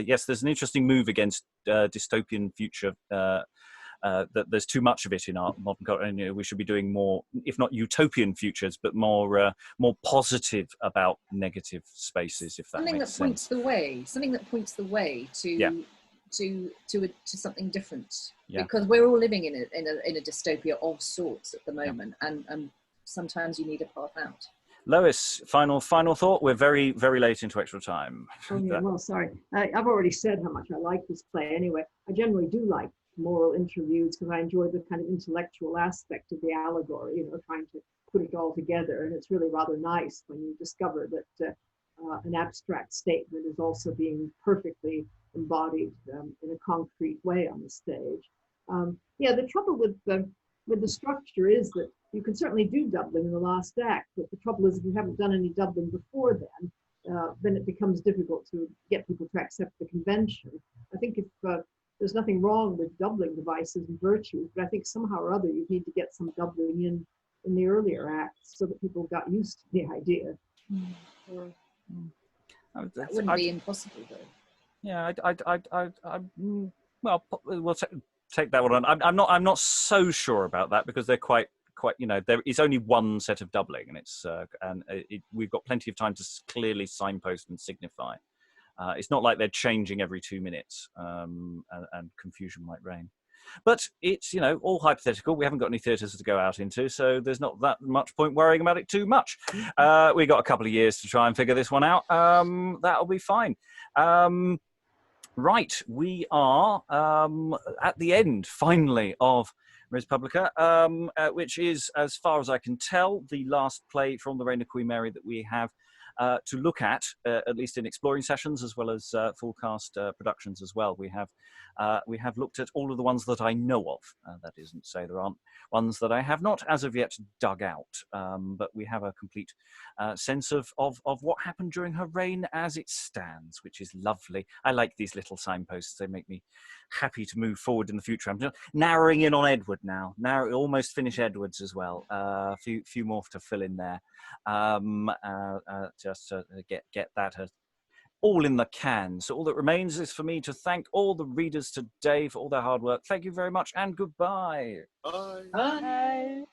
Yes, there's an interesting move against dystopian future. That there's too much of it in our modern culture, and we should be doing more, if not utopian futures, but more positive about negative spaces, if that makes sense. Something that points the way to something different. Yeah. Because we're all living in a dystopia of sorts at the moment, and sometimes you need a path out. Lois, final thought. We're very, very late into extra time. Oh, yeah, well, sorry. I've already said how much I like this play. Anyway, I generally do like moral interludes because I enjoy the kind of intellectual aspect of the allegory, trying to put it all together. And it's really rather nice when you discover that an abstract statement is also being perfectly embodied in a concrete way on the stage. Yeah, the trouble with the structure is that you can certainly do doubling in the last act, but the trouble is if you haven't done any doubling before then it becomes difficult to get people to accept the convention. I think if there's nothing wrong with doubling devices and virtues, but I think somehow or other you need to get some doubling in the earlier acts so that people got used to the idea. That wouldn't be impossible, though. Yeah, well, we'll take that one on. I'm not so sure about that because they're quite. There is only one set of doubling, and we've got plenty of time to clearly signpost and signify. It's not like they're changing every 2 minutes, and confusion might reign. But it's, all hypothetical. We haven't got any theatres to go out into, so there's not that much point worrying about it too much. We've got a couple of years to try and figure this one out. That'll be fine. Right, we are at the end, finally, of Respublica, which is, as far as I can tell, the last play from the Reign of Queen Mary that we have to look at least in exploring sessions, as well as full cast productions as well. We have looked at all of the ones that I know of. That isn't to say there aren't ones that I have not as of yet dug out, but we have a complete sense of what happened during her reign as it stands, which is lovely. I like these little signposts. They make me happy to move forward in the future. I'm just narrowing in on Edward now. Almost finish Edwards as well. A few more to fill in there. Just to get that all in the can. So all that remains is for me to thank all the readers today for all their hard work. Thank you very much and goodbye. Bye. Bye.